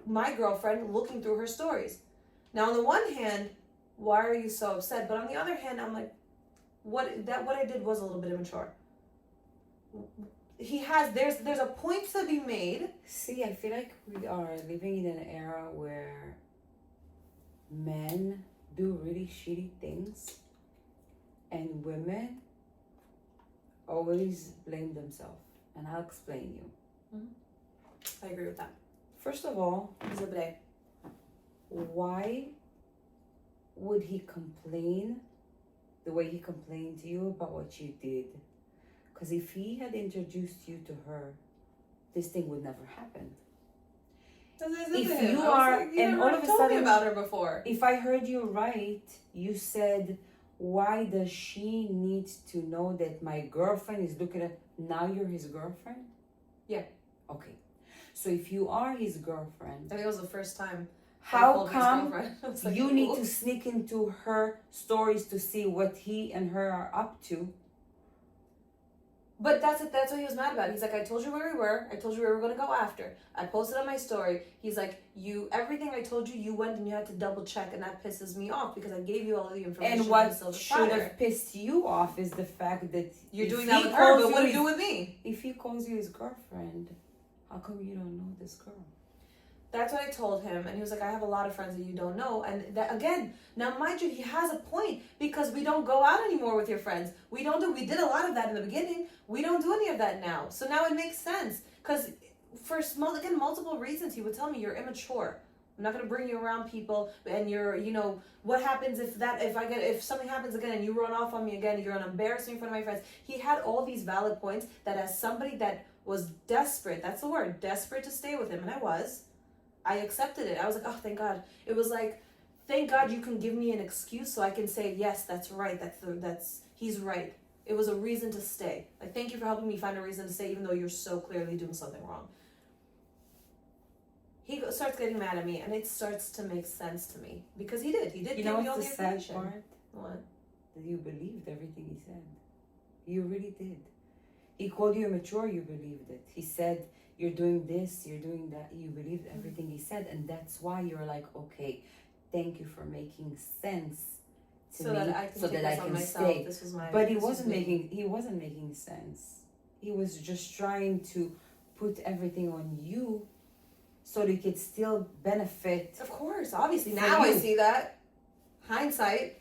my girlfriend looking through her stories. Now, on the one hand, why are you so upset? But on the other hand, I'm like, what I did was a little bit immature. There's a point to be made. See, I feel like we are living in an era where men do really shitty things and women always blame themselves. And I'll explain you. I agree with that. First of all, Zibde. why would he complain the way he complained to you about what you did? Because if he had introduced you to her, this thing would never happen. If you are, and all of a sudden, about her before. If I heard you right, you said, why does she need to know that my girlfriend is looking at, now you're his girlfriend? Yeah. Okay. So if you are his girlfriend, I think it was the first time. How come like, you need to sneak into her stories to see what he and her are up to? But that's what he was mad about. He's like, I told you where we were. I told you where we were going to go after. I posted on my story. He's like, everything I told you, you went and you had to double check, and that pisses me off because I gave you all of the information. And what should have pissed you off is the fact that you're doing that with her, but what do you do with me? If he calls you his girlfriend, how come you don't know this girl? That's what I told him, and he was like, I have a lot of friends that you don't know. And that, again, now mind you, he has a point, because we don't go out anymore with your friends. We did a lot of that in the beginning. We don't do any of that now. So now it makes sense, because for multiple reasons, he would tell me, you're immature. I'm not going to bring you around people, and you're, what happens if something happens again and you run off on me again, you're an embarrassment in front of my friends. He had all these valid points that, as somebody that was desperate, that's the word, desperate to stay with him, and I accepted it. I was like, oh, thank God. It was like, thank God you can give me an excuse so I can say, yes, that's right. He's right. It was a reason to stay. Like, thank you for helping me find a reason to stay, even though you're so clearly doing something wrong. He starts getting mad at me, and it starts to make sense to me, because he did. He did give me all the information. Sad part? What? That you believed everything he said. You really did. He called you immature, you believed it. He said, you're doing this, you're doing that. You believed everything he said, and that's why you're like, okay, thank you for making sense to me, that I can stay. This was but he wasn't making sense. He was just trying to put everything on you so that he could still benefit. Of course, obviously. Now I see that. Hindsight.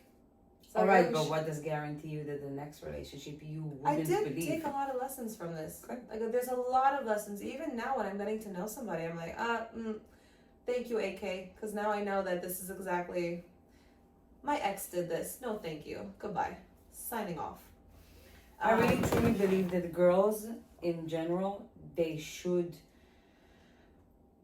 All right, but what does guarantee you that the next relationship you wouldn't believe? I did take a lot of lessons from this. Okay. Like, there's a lot of lessons. Even now, when I'm getting to know somebody, I'm like, thank you, AK, because now I know that this is exactly, my ex did this. No, thank you. Goodbye. Signing off. I really truly believe that girls in general, they should,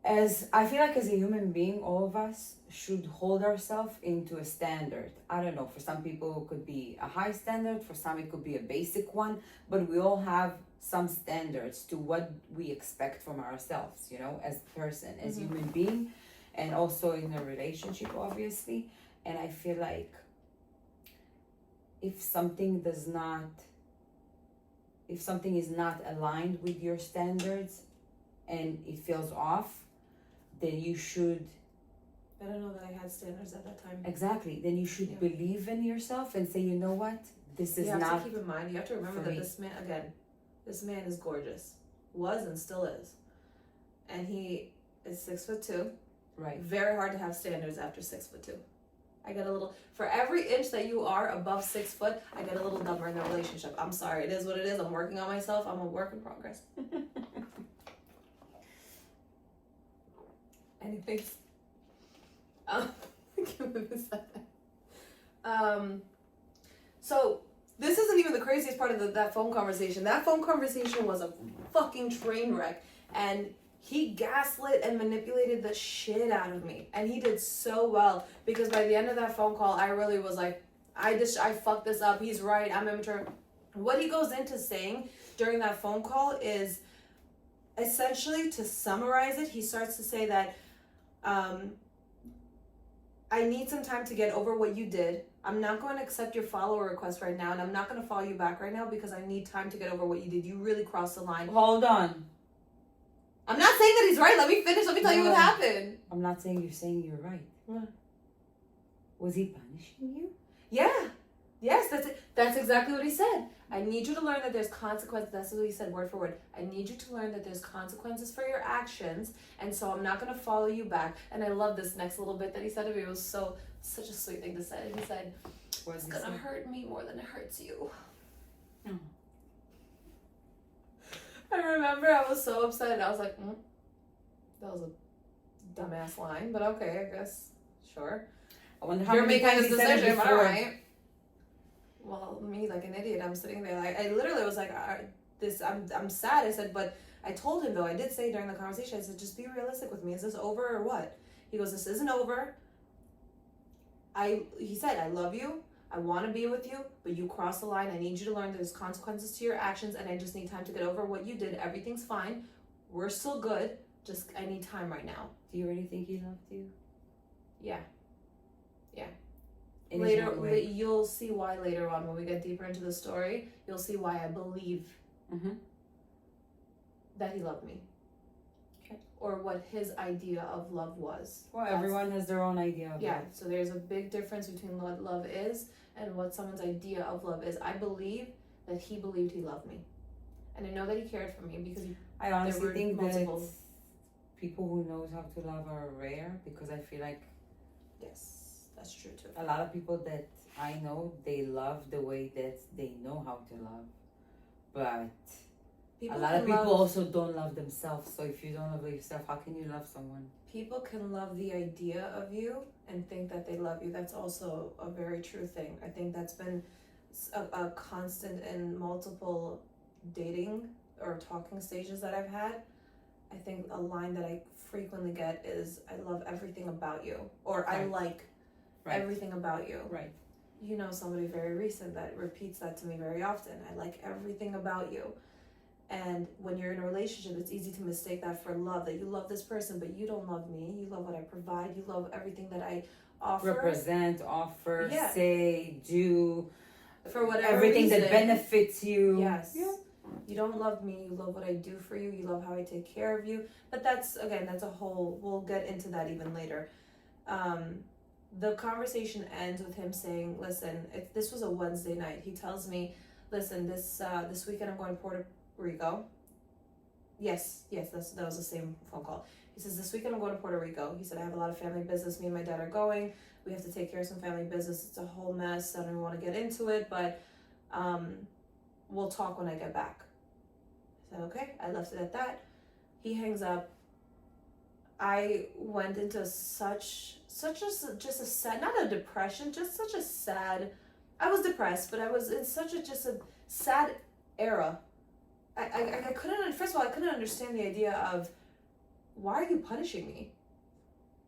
as I feel like as a human being, all of us should hold ourselves into a standard. I don't know, for some people it could be a high standard, for some it could be a basic one, but we all have some standards to what we expect from ourselves, you know, as a person, as human being, and also in a relationship, obviously. And I feel like if something does not, if something is not aligned with your standards and it feels off, then you should, I don't know that I had standards at that time. exactly, then you should believe in yourself and say, you know what, this is you have not. to keep in mind, you have to remember that this man, again, this man is gorgeous, was and still is, and he is 6'2". Right. Very hard to have standards after 6'2". I get a little, for every inch that you are above 6 foot, I get a little dumber in the relationship. I'm sorry, it is what it is. I'm working on myself. I'm a work in progress. Anyways, I can't believe I said that. So this isn't even the craziest part of that phone conversation. That phone conversation was a fucking train wreck, and he gaslit and manipulated the shit out of me, and he did so well, because by the end of that phone call, I really was like, I fucked this up. He's right. I'm immature. What he goes into saying during that phone call is essentially, to summarize it, he starts to say that I need some time to get over what you did. I'm not going to accept your follower request right now, and I'm not going to follow you back right now because I need time to get over what you did. You really crossed the line. Hold on. I'm not saying that he's right. Let me finish. Let me tell you what happened. I'm not saying you're saying you're right. What? Was he punishing you? Yeah. Yes, that's it. That's exactly what he said. I need you to learn that there's consequences. That's what he said, word for word. I need you to learn that there's consequences for your actions, and so I'm not going to follow you back. And I love this next little bit that he said to me. It was such a sweet thing to say. He said, it's going to hurt me more than it hurts you. Oh. I remember I was so upset, and I was like, that was a dumbass line, but okay, I guess, sure. I wonder how You're many making times this he said it decision, before. alright. Well, me, like an idiot, I'm sitting there, like, I literally was like, I'm sad. I said, but I told him, though, I did say during the conversation, I said, just be realistic with me. Is this over or what? He goes, this isn't over. He said, I love you. I want to be with you, but you crossed the line. I need you to learn there's consequences to your actions, and I just need time to get over what you did. Everything's fine. We're still good. Just, I need time right now. Do you really think he loved you? Yeah. In Later, you'll see why later on when we get deeper into the story. You'll see why I believe that he loved me. Okay. Or what his idea of love was. Well, everyone has their own idea of love. So there's a big difference between what love is and what someone's idea of love is. I believe that he believed he loved me. And I know that he cared for me because I honestly think multiple... that people who knows how to love are rare, because I feel like that's true too. A lot of people that I know, they love the way that they know how to love, but a lot of people also don't love themselves. So if you don't love yourself, how can you love someone? People can love the idea of you and think that they love you. That's also a very true thing. I think that's been a constant in multiple dating or talking stages that I've had. I think a line that I frequently get is, I love everything about you, or I like everything about you. Right. You know somebody very recent that repeats that to me very often. I like everything about you. And when you're in a relationship, it's easy to mistake that for love, that you love this person, but you don't love me. You love what I provide. You love everything that I offer. Represent, offer, say, do. For whatever everything reason. That benefits you. Yes. Yeah. You don't love me. You love what I do for you. You love how I take care of you. But that's a whole, we'll get into that even later. The conversation ends with him saying, listen, if this was a Wednesday night, he tells me, listen, this weekend I'm going to Puerto Rico. Yes, that was the same phone call. He says, this weekend I'm going to Puerto Rico. He said, I have a lot of family business. Me and my dad are going. We have to take care of some family business. It's a whole mess. I don't even want to get into it, but we'll talk when I get back. I said, okay. I left it at that. He hangs up. I went into such a sad, not a depression, just such a sad, I was depressed, but I was in such a sad era, I couldn't, first of all, I couldn't understand the idea of, why are you punishing me?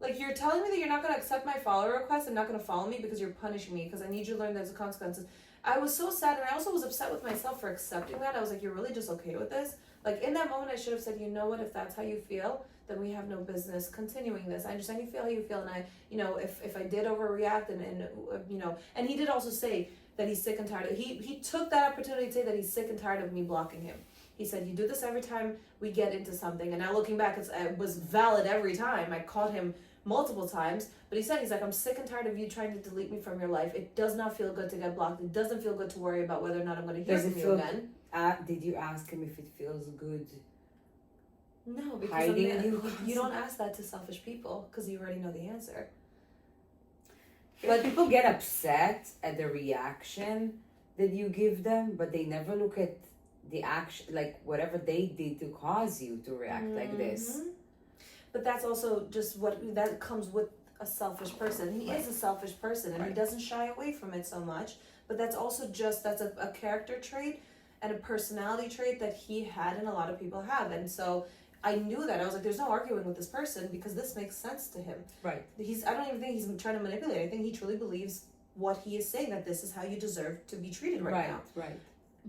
Like, you're telling me that you're not going to accept my follow request and not going to follow me because you're punishing me, because I need you to learn there's consequences. I was so sad, and I also was upset with myself for accepting that. I was like, you're really just okay with this? Like, in that moment, I should have said, you know what, if that's how you feel, then we have no business continuing this. I understand you feel how you feel, and I, if I did overreact, and he did also say that he's sick and tired. He took that opportunity to say that he's sick and tired of me blocking him. He said, you do this every time we get into something. And now looking back, it was valid every time. I caught him multiple times. But he's like, I'm sick and tired of you trying to delete me from your life. It does not feel good to get blocked. It doesn't feel good to worry about whether or not I'm going to hear from you again. Did you ask him if it feels good? No, because hiding you don't ask that to selfish people, because you already know the answer. But people get upset at the reaction that you give them, but they never look at the action, like whatever they did to cause you to react like this. But that's also just that comes with a selfish person. He is a selfish person, and he doesn't shy away from it so much. But that's also that's a character trait and a personality trait that he had and a lot of people have. And so I knew that. I was like, there's no arguing with this person, because this makes sense to him. Right. I don't even think he's trying to manipulate. I think he truly believes what he is saying, that this is how you deserve to be treated right now. Right.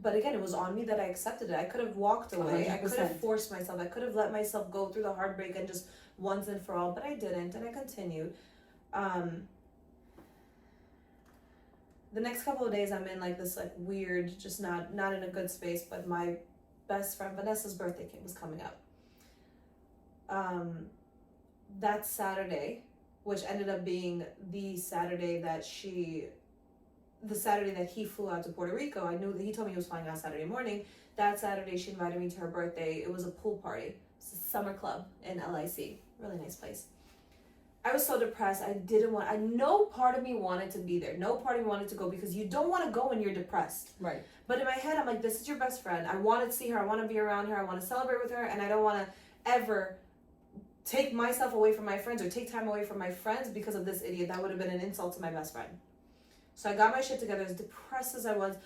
But again, it was on me that I accepted it. I could have walked away. 100%. I could have forced myself. I could have let myself go through the heartbreak and just once and for all, but I didn't, and I continued. The next couple of days, I'm in like this like weird, just not in a good space. But my best friend Vanessa's birthday was coming up. That Saturday, which ended up being the Saturday that he flew out to Puerto Rico. I knew that he told me he was flying out Saturday morning. That Saturday, she invited me to her birthday. It was a pool party. It's a summer club in LIC. Really nice place. I was so depressed. No part of me wanted to be there. No part of me wanted to go, because you don't want to go when you're depressed. Right. But in my head, I'm like, this is your best friend. I want to see her. I want to be around her. I want to celebrate with her. And I don't want to ever take myself away from my friends or take time away from my friends because of this idiot. That would have been an insult to my best friend. So I got my shit together, as depressed as I was.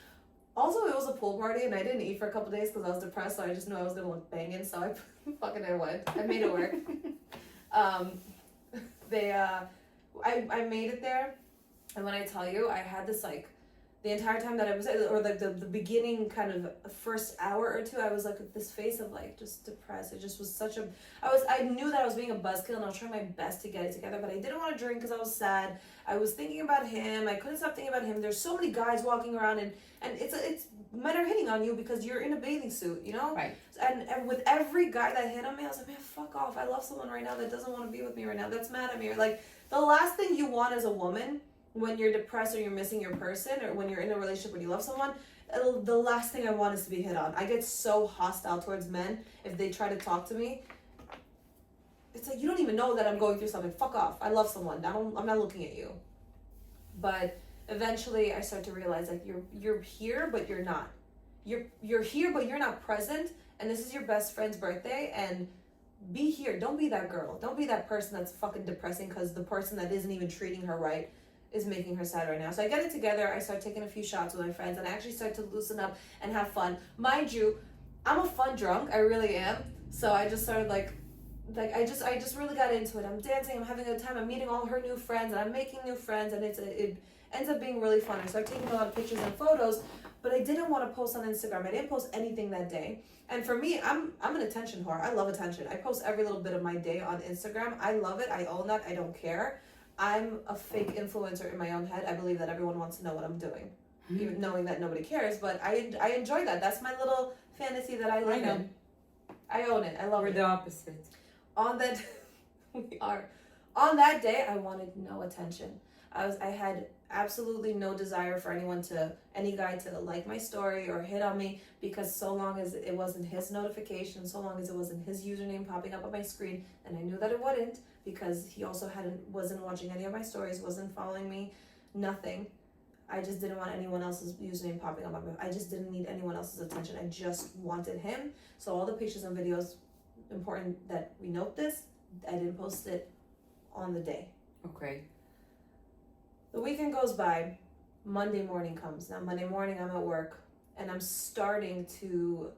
Also, it was a pool party, and I didn't eat for a couple days because I was depressed, so I just knew I was going to look banging, so I went. I made it work. I made it there, and when I tell you, I had this, like, the entire time that I was, or like the beginning kind of first hour or two, I was like with this face of like just depressed. It just was I knew that I was being a buzzkill, and I was trying my best to get it together, but I didn't want to drink because I was sad. I was thinking about him. I couldn't stop thinking about him. There's so many guys walking around, and it's men are hitting on you because you're in a bathing suit, you know? Right. And with every guy that hit on me, I was like, man, fuck off. I love someone right now that doesn't want to be with me right now. That's mad at me. Or like, the last thing you want as a woman when you're depressed or you're missing your person, or when you're in a relationship when you love someone, the last thing I want is to be hit on. I get so hostile towards men if they try to talk to me. It's like, you don't even know that I'm going through something. Fuck off. I love someone. I'm not looking at you. But eventually I start to realize, like, you're here, but you're not. You're here, but you're not present. And this is your best friend's birthday, and be here. Don't be that girl. Don't be that person that's fucking depressing because the person that isn't even treating her right is making her sad right now. So I get it together. I start taking a few shots with my friends, and I actually start to loosen up and have fun. Mind you, I'm a fun drunk. I really am. So I just started I just really got into it. I'm dancing. I'm having a good time. I'm meeting all her new friends, and I'm making new friends, and it ends up being really fun. I started taking a lot of pictures and photos, but I didn't want to post on Instagram. I didn't post anything that day. And for me, I'm an attention whore. I love attention. I post every little bit of my day on Instagram. I love it. I own that. I don't care. I'm a fake influencer in my own head. I believe that everyone wants to know what I'm doing, even knowing that nobody cares. But I enjoy that. That's my little fantasy that I live in. I own it. I love it. We're the opposite. On that, we are. On that day, I wanted no attention. I had absolutely no desire for any guy to like my story or hit on me, because so long as it wasn't his notification, so long as it wasn't his username popping up on my screen, and I knew that it wouldn't, because he also wasn't watching any of my stories, wasn't following me, nothing. I just didn't want anyone else's username popping up. I just didn't need anyone else's attention. I just wanted him. So all the pictures and videos, important that we note this, I didn't post it on the day. Okay. The weekend goes by. Monday morning comes. Now, Monday morning, I'm at work. and I'm starting to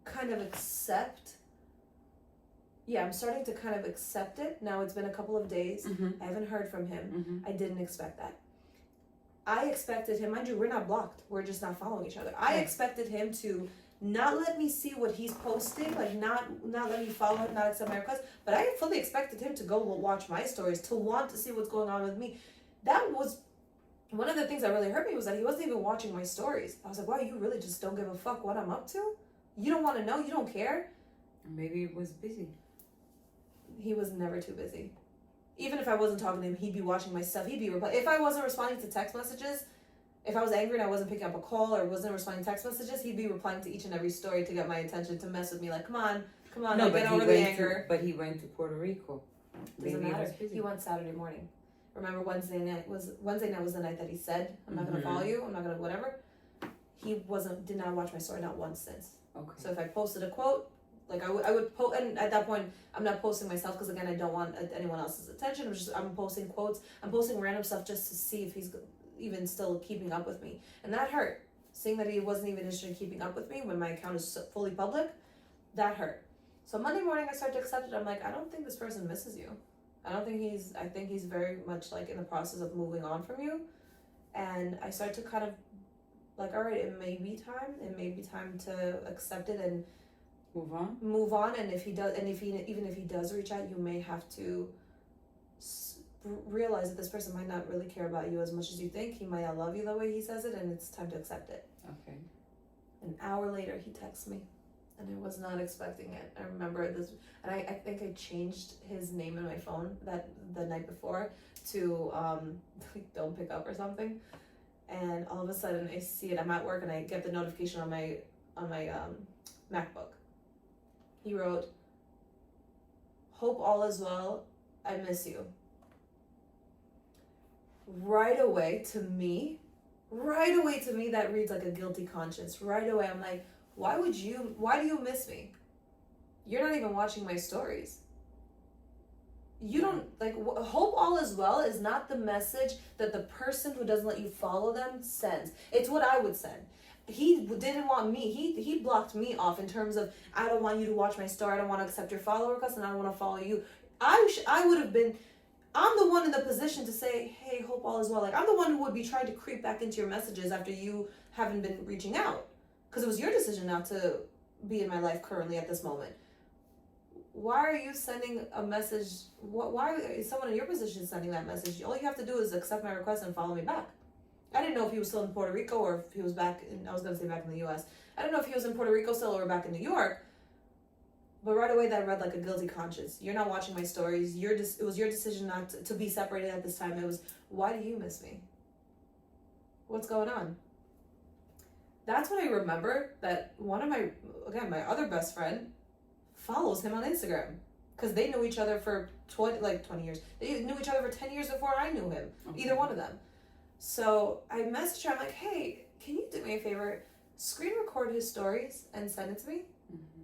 kind of accept. Yeah, I'm starting to kind of accept it. Now it's been a couple of days. I haven't heard from him. I didn't expect that. I expected him, mind you, we're not blocked. We're just not following each other. I expected him to not let me see what he's posting, like not let me follow him, not accept my request. But I fully expected him to go watch my stories, to want to see what's going on with me. That was one of the things that really hurt me, was that he wasn't even watching my stories. I was like, wow, you really just don't give a fuck what I'm up to? You don't want to know? You don't care? Maybe he was busy. He was never too busy. Even if I wasn't talking to him, he'd be watching my stuff. He'd be if I wasn't responding to text messages, if I was angry and I wasn't picking up a call or wasn't responding to text messages, he'd be replying to each and every story to get my attention, to mess with me. Like, come on, No, get over the anger. But he went to Puerto Rico. Doesn't matter. He went Saturday morning. Remember, Wednesday night was the night that he said, I'm not gonna follow you. I'm not gonna whatever. He did not watch my story, not once since. Okay. So if I posted a quote, like I would post, and at that point I'm not posting myself, because again I don't want anyone else's attention. I'm posting quotes. I'm posting random stuff just to see if he's even still keeping up with me, and that hurt. Seeing that he wasn't even interested in keeping up with me when my account is fully public, that hurt. So Monday morning I started to accept it. I'm like, I don't think this person misses you. I think he's very much like in the process of moving on from you, and I start to kind of like, all right, it may be time to accept it and move on. And if he does reach out, you may have to realize that this person might not really care about you as much as you think. He might not love you the way he says it, and it's time to accept it. Okay. An hour later, he texts me, and I was not expecting it. I remember this, and I think I changed his name in my phone the night before to don't pick up or something. And all of a sudden, I see it. I'm at work, and I get the notification on my MacBook. He wrote, "Hope all is well. I miss you." Right away to me, that reads like a guilty conscience. Right away, I'm like, why do you miss me? You're not even watching my stories. You don't, like, hope all is well is not the message that the person who doesn't let you follow them sends. It's what I would send. He didn't want me. He blocked me off in terms of, I don't want you to watch my story. I don't want to accept your follow request, and I don't want to follow you. I would have been, I'm the one in the position to say, hey, hope all is well. Like, I'm the one who would be trying to creep back into your messages after you haven't been reaching out. Because it was your decision not to be in my life currently at this moment. Why are you sending a message? Why is someone in your position sending that message? All you have to do is accept my request and follow me back. I didn't know if he was still in Puerto Rico or if he was back in, I was going to say back in the U.S. I don't know if he was in Puerto Rico still or back in New York. But right away that read like a guilty conscience. You're not watching my stories. It was your decision not to be separated at this time. It was, why do you miss me? What's going on? That's when I remember that one of my other best friend follows him on Instagram, because they knew each other for 20 years. They knew each other for 10 years before I knew him. Okay. Either one of them. So I messaged her. I'm like, hey, can you do me a favor? Screen record his stories and send it to me.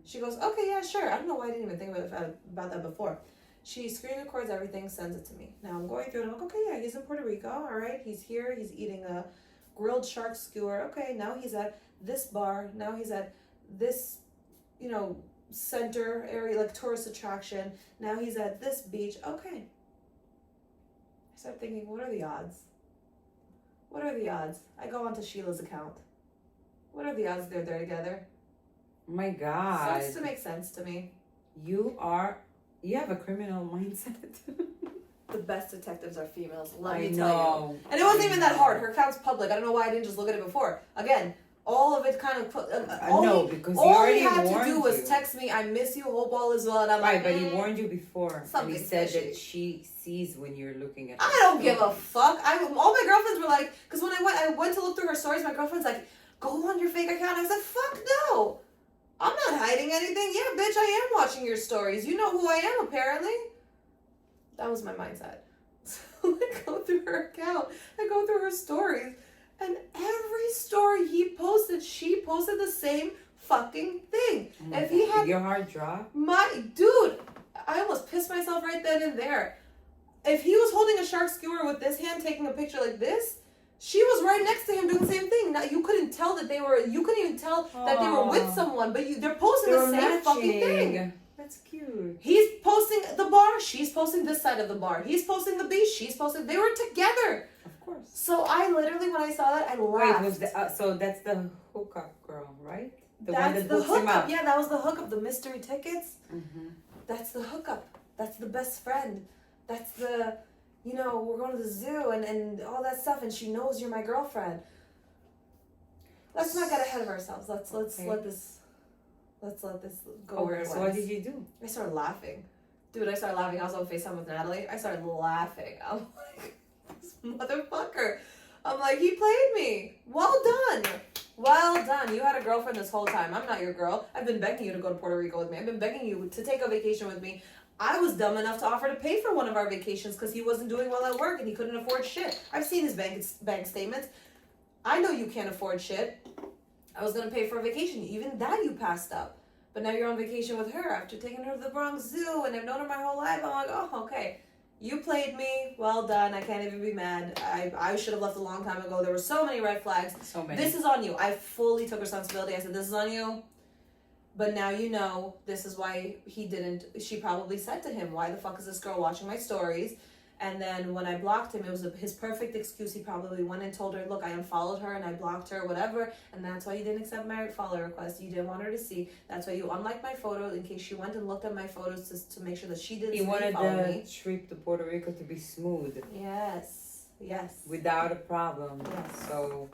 She goes, okay, yeah, sure. I don't know why I didn't even think about that before. She screen records everything, sends it to me. Now I'm going through it. I'm like, okay, yeah, he's in Puerto Rico. All right, he's here. He's eating a grilled shark skewer. Okay, now he's at this bar. Now he's at this, center area, like tourist attraction. Now he's at this beach. Okay. I start thinking, what are the odds? What are the odds? I go onto Sheila's account. What are the odds they're there together? Oh my God. Starts to make sense to me. You have a criminal mindset. The best detectives are females, let I me tell know. you. And it wasn't even that hard. Her account's public. I don't know why I didn't just look at it before. Again, all of it kind of all he had to do was text me, I miss you, hope all is well, and I'm right, but he warned you before. Something and he said fishy. that she sees when you're looking at I don't give a fuck. All my girlfriends were like, because when I went to look through her stories, my girlfriend's like, go on your fake account. I was like, fuck no. I'm not hiding anything. Yeah, bitch, I am watching your stories. You know who I am, apparently. That was my mindset. So I go through her account. I go through her stories. And every story he posted, she posted the same fucking thing. Oh if he had... Did your heart drop? Dude, I almost pissed myself right then and there. If he was holding a shark skewer with this hand, taking a picture like this, She was right next to him doing the same thing. Now you couldn't tell that they were. You couldn't even tell that they were with someone. But they're posting the same fucking thing. That's cute. He's posting the bar. She's posting this side of the bar. He's posting the beach. She's posting. They were together. Of course. So I literally, when I saw that, I laughed. Wait, so that's the hookup girl, right? That's one that the hooks him hookup. up. Yeah, that was the hookup. The mystery tickets. Mm-hmm. That's the hookup. That's the best friend. That's the, we're going to the zoo and all that stuff, and she knows you're my girlfriend. Let's not get ahead of ourselves. Let's let this go where it So went. what did you do? I started laughing. Dude, I started laughing. I was on FaceTime with Natalie. I started laughing. I'm like, this motherfucker. I'm like, he played me. Well done. Well done. You had a girlfriend this whole time. I'm not your girl. I've been begging you to go to Puerto Rico with me. I've been begging you to take a vacation with me. I was dumb enough to offer to pay for one of our vacations because he wasn't doing well at work and he couldn't afford shit. I've seen his bank statements. I know you can't afford shit. I was going to pay for a vacation. Even that you passed up. But now you're on vacation with her after taking her to the Bronx Zoo and I've known her my whole life. I'm like, oh, okay. You played me. Well done. I can't even be mad. I should have left a long time ago. There were so many red flags. So many. This is on you. I fully took responsibility. I said, this is on you. But now you know this is why he didn't. She probably said to him, why the fuck is this girl watching my stories? And then when I blocked him, it was his perfect excuse. He probably went and told her, look, I unfollowed her and I blocked her, whatever. And that's why you didn't accept my follow request. You didn't want her to see. That's why you unliked my photo in case she went and looked at my photos to make sure that she didn't He wanted follow the me. trip to Puerto Rico to be smooth. Yes. Without a problem. Yes. So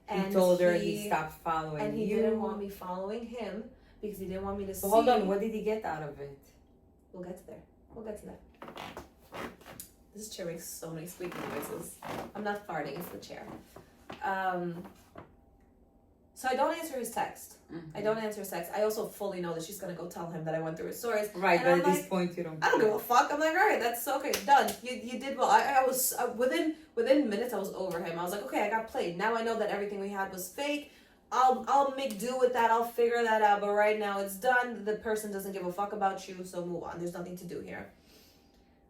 And he told her he stopped following and he you. didn't want me following him because he didn't want me to see. Hold on, what did he get out of it? We'll get to there. This chair makes so many squeaky noises. I'm not farting, it's the chair. So I don't answer his text. Mm-hmm. I don't answer his text. I also fully know that she's gonna go tell him that I went through his stories. Right, and but I'm at like, this point you don't. I don't give a fuck. I'm like, all right, that's okay, done. You did well. I was within minutes I was over him. I was like, okay, I got played. Now I know that everything we had was fake. I'll make do with that. I'll figure that out. But right now it's done. The person doesn't give a fuck about you, so move on. There's nothing to do here.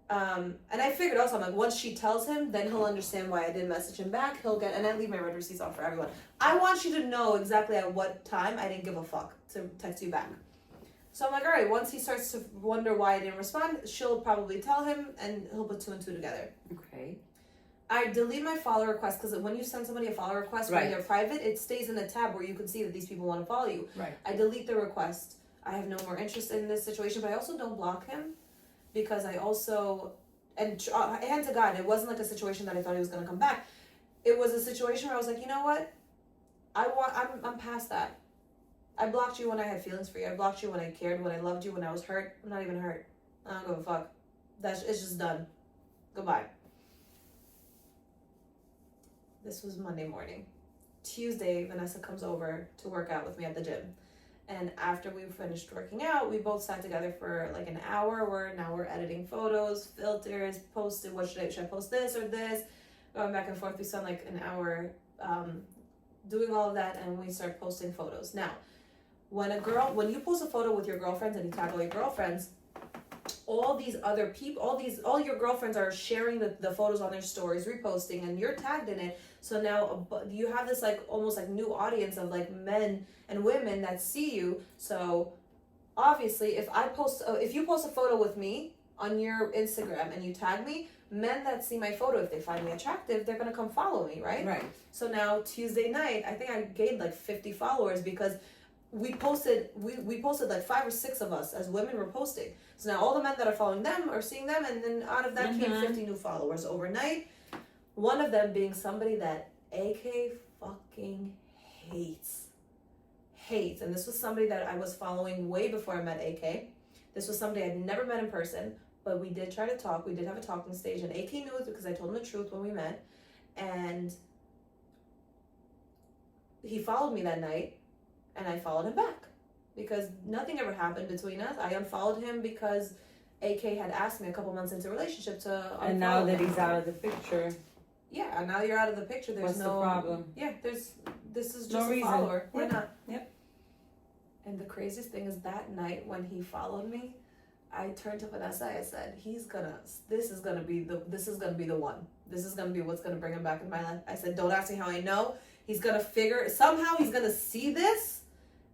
And I figured also, I'm like, once she tells him, then he'll understand why I didn't message him back. He'll get, and I leave my red receipts on for everyone. I want you to know exactly at what time I didn't give a fuck to text you back. So I'm like, all right, once he starts to wonder why I didn't respond, she'll probably tell him and he'll put two and two together. Okay. I delete my follow request because when you send somebody a follow request when they're private, it stays in a tab where you can see that these people want to follow you. Right. I delete the request. I have no more interest in this situation, but I also don't block him because I also, and hand to God, it wasn't like a situation that I thought he was going to come back. It was a situation where I was like, you know what? I'm past that. I blocked you when I had feelings for you. I blocked you when I cared, when I loved you, when I was hurt. I'm not even hurt. I don't give a fuck. It's just done. Goodbye. This was Monday morning. Tuesday, Vanessa comes over to work out with me at the gym. And after we finished working out, we both sat together for like an hour. Now we're editing photos, filters, posted. Should I post this or this? Going back and forth. We spent like an hour doing all of that, and we start posting photos. Now, when you post a photo with your girlfriends and you tag all your girlfriends, all these other people, all your girlfriends are sharing the photos on their stories, reposting, and you're tagged in it. So now you have this like almost like new audience of like men and women that see you. So obviously, if you post a photo with me on your Instagram and you tag me, men that see my photo, if they find me attractive, they're gonna come follow me, right? Right. So now Tuesday night, I think I gained like 50 followers because we posted like 5 or 6 of us as women were posting. So now all the men that are following them are seeing them, and then out of that came 50 new followers overnight. One of them being somebody that AK fucking hates. And this was somebody that I was following way before I met AK. This was somebody I'd never met in person, but we did try to talk. We did have a talking stage, and AK knew it because I told him the truth when we met. And he followed me that night, and I followed him back because nothing ever happened between us. I unfollowed him because AK had asked me a couple months into a relationship to unfollow him. And now that he's out of the picture. Yeah, and now you're out of the picture. There's What's no the problem? Yeah, this is just No a reason. follower. Why Yep. not? Yep. And the craziest thing is that night when he followed me, I turned to Vanessa. I said, this is gonna be the one. This is gonna be what's gonna bring him back in my life. I said, don't ask me how I know. He's gonna somehow he's gonna see this,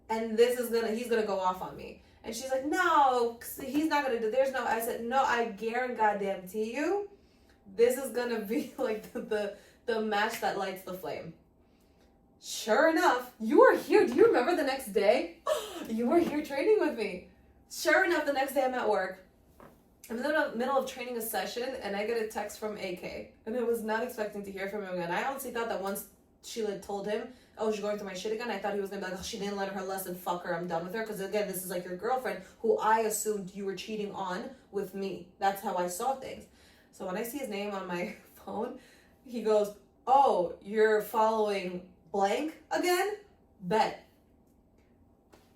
and he's gonna go off on me. And she's like, no, he's not gonna do. I said, no, I guarantee you, this is gonna be like the match that lights the flame. Sure enough, you were here. Do you remember the next day? You were here training with me. Sure enough, the next day I'm at work. I'm in the middle of training a session, and I get a text from AK. And I was not expecting to hear from him again. I honestly thought that once Sheila told him, oh, she's going through my shit again, I thought he was going to be like, oh, she didn't learn her lesson, fuck her, I'm done with her. Because again, this is like your girlfriend who I assumed you were cheating on with me. That's how I saw things. So when I see his name on my phone, he goes, oh, you're following blank again? Bet.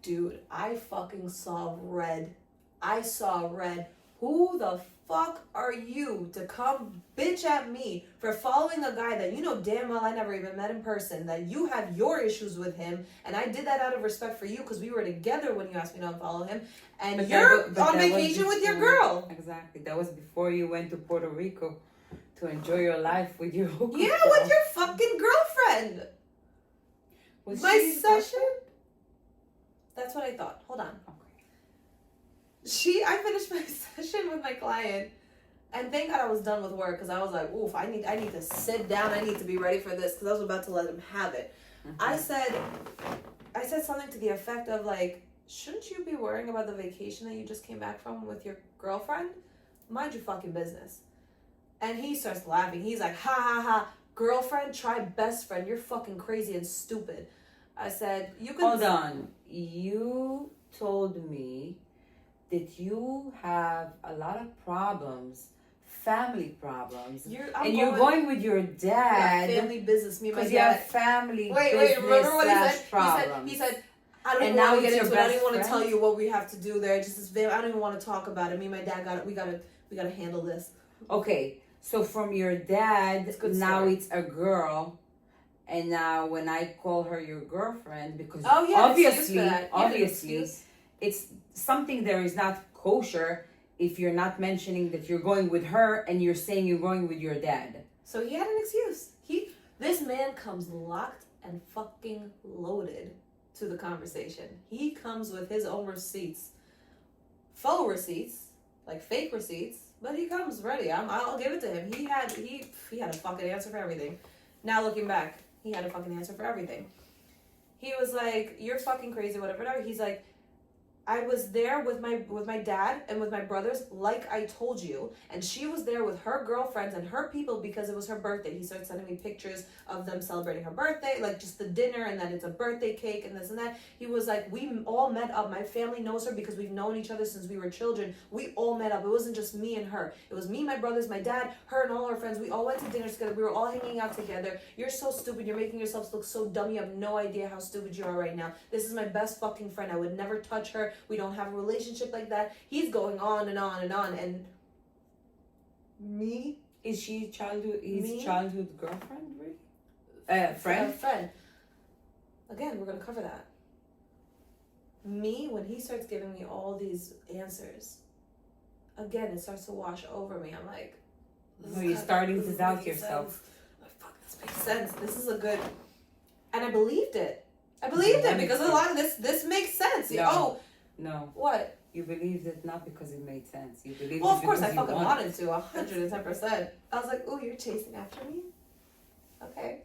Dude, I fucking saw red. I saw red. Who the fuck are you to come bitch at me for following a guy that you know damn well I never even met in person, that you have your issues with him, and I did that out of respect for you because we were together when you asked me to unfollow him, and but you're on vacation with your girl. Exactly. That was before you went to Puerto Rico to enjoy your life with your with your fucking girlfriend. Was my session? That's what I thought. Hold on. Okay. I finished my session with my client, and thank God I was done with work because I was like, oof, I need to sit down. I need to be ready for this because I was about to let him have it. Mm-hmm. I said something to the effect of like, shouldn't you be worrying about the vacation that you just came back from with your girlfriend? Mind your fucking business. And he starts laughing. He's like, ha ha ha, girlfriend, try best friend. You're fucking crazy and stupid. I said, you can... Hold on. You told me that you have a lot of problems, family problems. You're going with your dad. Yeah, family business. Me and my dad. Because you have family Wait, remember what he said? He said, I don't even want to get into it. I don't even want to tell you what we have to do there. Just I don't even want to talk about it. Me and my dad we gotta handle this. Okay, so from your dad, now it's a girl. And now when I call her your girlfriend, because obviously, it's something there is not kosher if you're not mentioning that you're going with her and you're saying you're going with your dad. So he had an excuse. This man comes locked and fucking loaded to the conversation. He comes with his own receipts. Faux receipts, like fake receipts, but he comes ready. I'll give it to him. He had a fucking answer for everything. Now looking back, he had a fucking answer for everything. He was like, you're fucking crazy, whatever. He's like, I was there with my dad and with my brothers, like I told you, and she was there with her girlfriends and her people because it was her birthday. He started sending me pictures of them celebrating her birthday, like just the dinner, and that it's a birthday cake and this and that. He was like, we all met up. My family knows her because we've known each other since we were children. We all met up. It wasn't just me and her. It was me, my brothers, my dad, her, and all our friends. We all went to dinner together. We were all hanging out together. You're so stupid. You're making yourselves look so dumb. You have no idea how stupid you are right now. This is my best fucking friend. I would never touch her. We don't have a relationship like that. He's going on and on and on. And me? Is she childhood girlfriend, really? Friend? Friend. Again, we're going to cover that. Me, when he starts giving me all these answers, again, it starts to wash over me. I'm like... you're starting to doubt yourself. Like, fuck, this makes sense. This is a good... And I believed it. Because a lot of this makes sense. No. What? You believed it not because it made sense. You believed of course I fucking wanted to, 110%. I was like, ooh, you're chasing after me? Okay.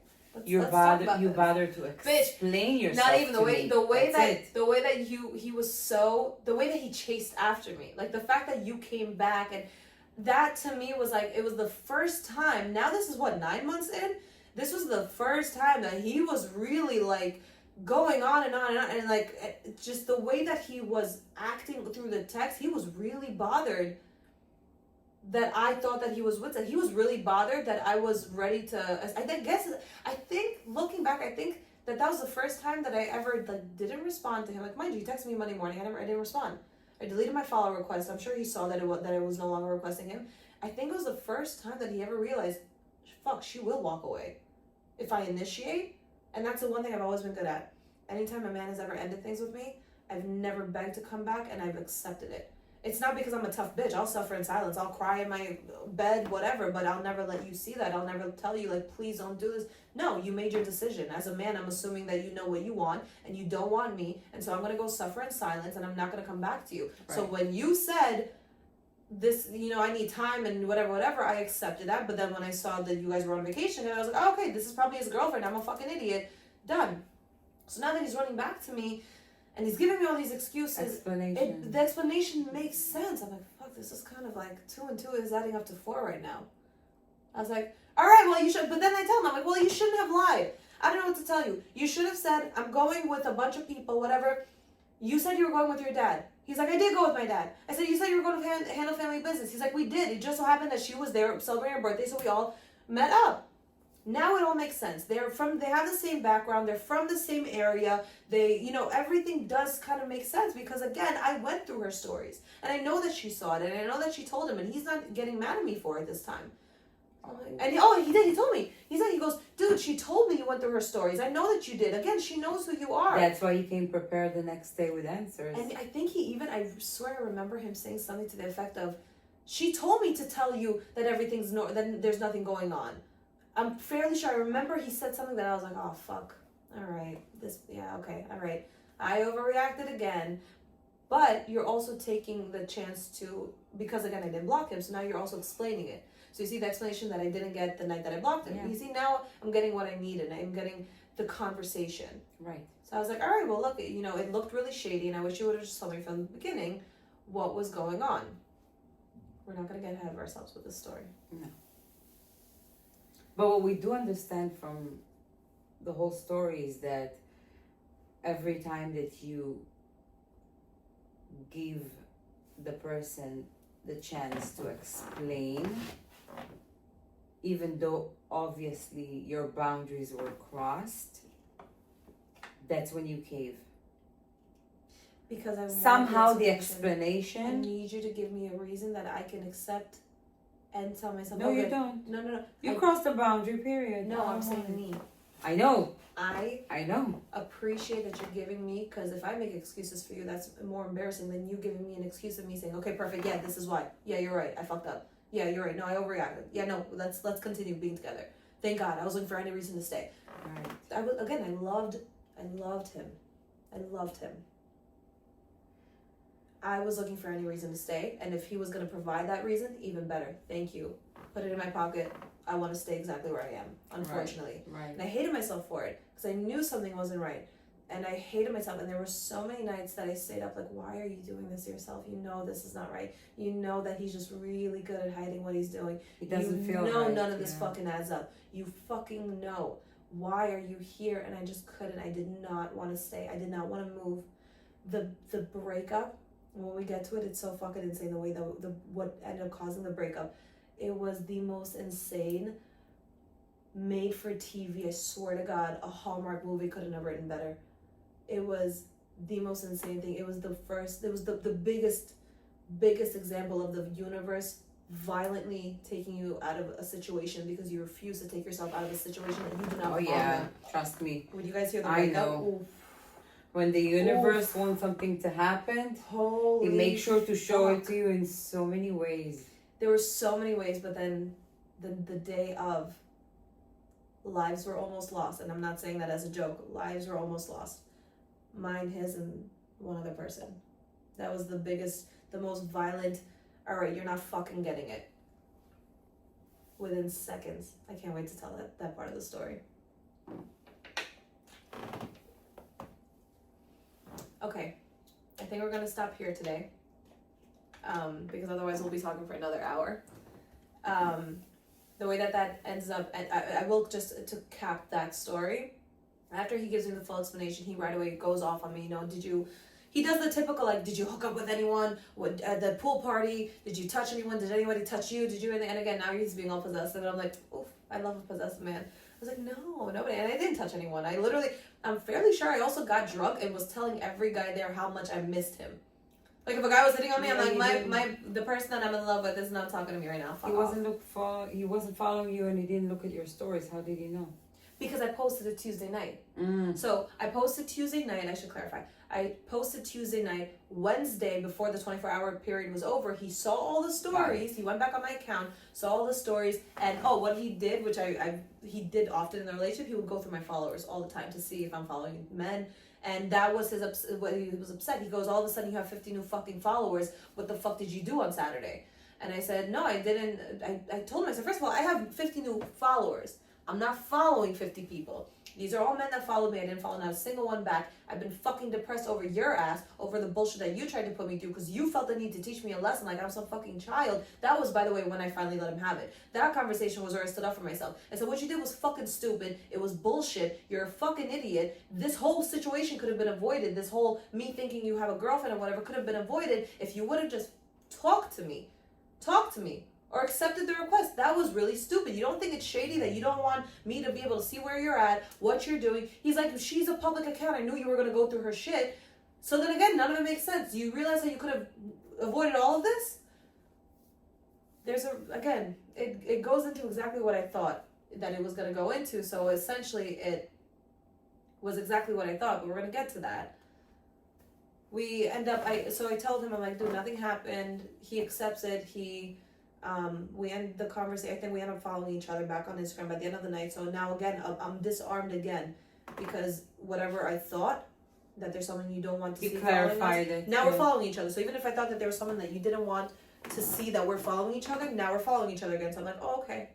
You bother to explain yourself. Not even the way that he chased after me. Like the fact that you came back, and that to me was like, it was the first time. Now this is what, 9 months in? This was the first time that he was really like going on and on and on, and like just the way that he was acting through the text, he was really bothered that I thought that he was with it. He was really bothered that I was ready to. I think looking back, I think that was the first time that I ever like didn't respond to him. Like, mind you, he texted me Monday morning. I didn't respond. I deleted my follow request. I'm sure he saw that I was no longer requesting him. I think it was the first time that he ever realized, fuck, she will walk away if I initiate. And that's the one thing I've always been good at. Anytime a man has ever ended things with me, I've never begged to come back, and I've accepted it. It's not because I'm a tough bitch. I'll suffer in silence. I'll cry in my bed, whatever, but I'll never let you see that. I'll never tell you, like, please don't do this. No, you made your decision. As a man, I'm assuming that you know what you want and you don't want me. And so I'm going to go suffer in silence and I'm not going to come back to you. Right. So when you said this, I need time and whatever, I accepted that. But then when I saw that you guys were on vacation, and I was like, oh, okay, this is probably his girlfriend. I'm a fucking idiot. Done. So now that he's running back to me and he's giving me all these excuses, the explanation makes sense. I'm like, fuck, this is kind of like 2 and 2 is adding up to 4 right now. I was like, all right, well, you should. But then I tell him, I'm like, well, you shouldn't have lied. I don't know what to tell you. You should have said, I'm going with a bunch of people, whatever. You said you were going with your dad. He's like, I did go with my dad. I said, you said you were going to handle family business. He's like, we did. It just so happened that she was there celebrating her birthday, so we all met up. Now it all makes sense. They have the same background. They're from the same area. Everything does kind of make sense because, again, I went through her stories. And I know that she saw it. And I know that she told him. And he's not getting mad at me for it this time. And he did. He told me. He goes, dude, she told me you went through her stories. I know that you did. Again, she knows who you are. That's why he came prepared the next day with answers. And I think I swear I remember him saying something to the effect of, she told me to tell you that that there's nothing going on. I'm fairly sure I remember he said something that I was like, oh, fuck. All right. Okay. All right. I overreacted again. But you're also taking the chance to, because again, I didn't block him, so now you're also explaining it. So you see the explanation that I didn't get the night that I blocked him. Yeah. You see, now I'm getting what I needed. I'm getting the conversation. Right. So I was like, all right, well, look, it looked really shady, and I wish you would have just told me from the beginning what was going on. We're not going to get ahead of ourselves with this story. No. But what we do understand from the whole story is that every time that you give the person the chance to explain, even though obviously your boundaries were crossed, that's when you cave. Because I somehow the explanation. I need you to give me a reason that I can accept and tell myself. No, you don't. No. You crossed the boundary, period. No, I'm saying me. I know. I know. Appreciate that you're giving me, because if I make excuses for you, that's more embarrassing than you giving me an excuse of me saying, okay, perfect, yeah, this is why. Yeah, you're right, I fucked up. Yeah, you're right, no, I overreacted. Yeah, no, let's continue being together. Thank God, I was looking for any reason to stay. Right. I loved him. I loved him. I was looking for any reason to stay, and if he was going to provide that reason, even better. Thank you. Put it in my pocket. I want to stay exactly where I am, unfortunately. Right. And I hated myself for it, because I knew something wasn't right. And I hated myself, and there were so many nights that I stayed up like, why are you doing this to yourself? You know this is not right. You know that he's just really good at hiding what he's doing. He doesn't feel right. You know none of this fucking adds up. You fucking know. Why are you here? And I just couldn't. I did not want to stay. I did not want to move. The breakup, when we get to it, it's so fucking insane the way what ended up causing the breakup. It was the most insane, made for TV, I swear to God, a Hallmark movie couldn't have written better. It was the most insane thing. It was the biggest example of the universe violently taking you out of a situation because you refuse to take yourself out of a situation that you do not want. Oh yeah, trust me. When you guys hear the breakup, I know. When the universe wants something to happen, it makes sure to show it to you in so many ways. There were so many ways, but then the day of, lives were almost lost. And I'm not saying that as a joke. Lives were almost lost. Mine, his, and one other person. That was the most violent, all right, you're not fucking getting it. Within seconds. I can't wait to tell that part of the story. Okay, I think we're gonna stop here today, because otherwise we'll be talking for another hour. The way that ends up, and I will just to cap that story. After he gives me the full explanation, he right away goes off on me. He does the typical, like, did you hook up with anyone at the pool party? Did you touch anyone? Did anybody touch you? Did you? And again, now he's being all possessive, and I'm like, oof, I love a possessive man. I was like, no, nobody. And I didn't touch anyone. I'm fairly sure I also got drunk and was telling every guy there how much I missed him. Like, if a guy was hitting on me, I'm like, the person that I'm in love with is not talking to me right now. Fuck off. He wasn't following you, and he didn't look at your stories. How did he know? Because I posted it Tuesday night. Mm. So I posted Tuesday night, I should clarify. I posted Tuesday night. Wednesday, before the 24-hour period was over, he saw all the stories. He went back on my account, saw all the stories, and what he did, which he did often in the relationship, he would go through my followers all the time to see if I'm following men. And that was what he was upset. He goes, all of a sudden you have 50 new fucking followers. What the fuck did you do on Saturday? And I said, no, I didn't. I told him, I said, first of all, I have 50 new followers. I'm not following 50 people. These are all men that followed me. I didn't follow not a single one back. I've been fucking depressed over your ass, over the bullshit that you tried to put me through because you felt the need to teach me a lesson like I'm some fucking child. That was, by the way, when I finally let him have it. That conversation was where I stood up for myself. I said, what you did was fucking stupid. It was bullshit. You're a fucking idiot. This whole situation could have been avoided. This whole me thinking you have a girlfriend or whatever could have been avoided if you would have just talked to me. Or accepted the request. That was really stupid. You don't think it's shady that you don't want me to be able to see where you're at, what you're doing? He's like, she's a public account. I knew you were going to go through her shit. So then again, none of it makes sense. Do you realize that you could have avoided all of this? It goes into exactly what I thought that it was going to go into. So essentially it was exactly what I thought, but we're going to get to that. We end up, I told him, I'm like, dude, nothing happened. He accepts it. We end the conversation. I think we end up following each other back on Instagram by the end of the night. So now again, I'm disarmed again because whatever I thought that there's someone you don't want to see clarified it. Now we're following each other. So even if I thought that there was someone that you didn't want to see that we're following each other, now we're following each other again. So I'm like, oh, okay.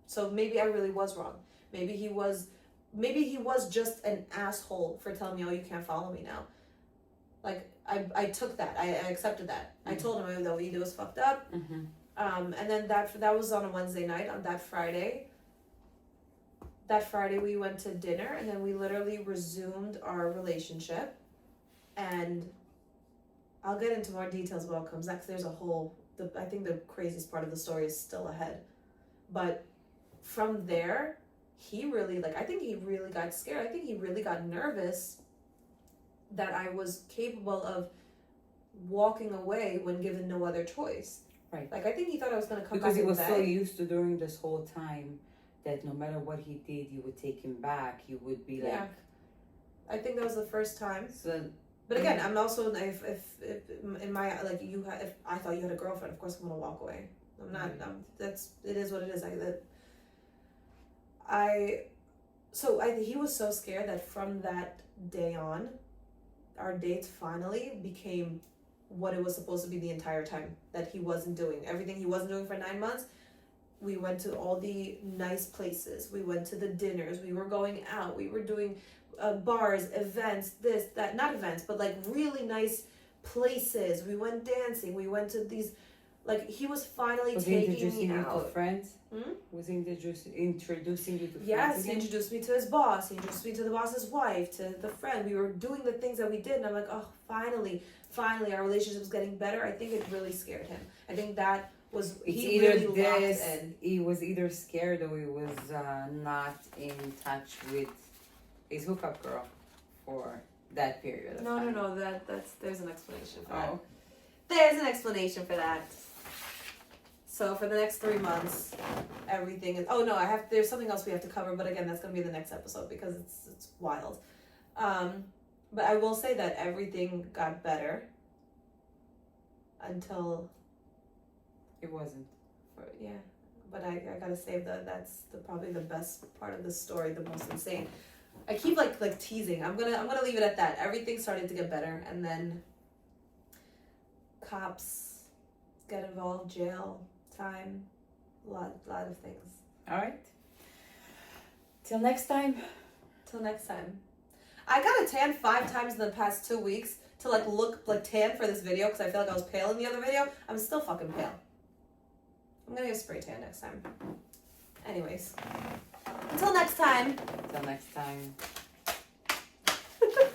So maybe I really was wrong. Maybe he was just an asshole for telling me, oh, you can't follow me now. Like, I took that. I accepted that. Mm-hmm. I told him that what he did was fucked up. Mm-hmm. And then that was on a Wednesday night. On that Friday we went to dinner, and then we literally resumed our relationship. And I'll get into more details about what comes next. There's I think the craziest part of the story is still ahead. But from there, he really, I think he really got scared. I think he really got nervous that I was capable of walking away when given no other choice. Right. I think he thought I was going to come because back because he was so used to during this whole time that no matter what he did, you would take him back. You would be like... I think that was the first time. So, but again, I'm also, if in my, if I thought you had a girlfriend, of course I'm going to walk away. I'm not, it is what it is. He was so scared that from that day on, our dates finally became what it was supposed to be the entire time that he wasn't doing. Everything he wasn't doing for 9 months, we went to all the nice places. We went to the dinners. We were going out. We were doing bars, events, this, that, not events, but really nice places. We went dancing. We went to these, he was finally taking me out. You to friends? Was he introducing you to friends? Yes, he introduced me to his boss. He introduced me to the boss's wife, to the friend. We were doing the things that we did, and I'm like, oh, finally, our relationship was getting better. I think it really scared him. I think that was, he really locked in. He was either scared or he was not in touch with his hookup girl for that period of time. No, there's an explanation for that. There's an explanation for that. So for the next 3 months, everything is... Oh, no, there's something else we have to cover, but again, that's going to be the next episode because it's wild. But I will say that everything got better until... It wasn't. But I got to say that's probably the best part of the story, the most insane. I keep teasing. I'm gonna leave it at that. Everything started to get better, and then cops get involved, jail, time, a lot of things. All right. Till next time. I got a tan 5 times in the past 2 weeks to look tan for this video because I feel like I was pale in the other video. I'm still fucking pale. I'm gonna get spray tan next time. Anyways, until next time.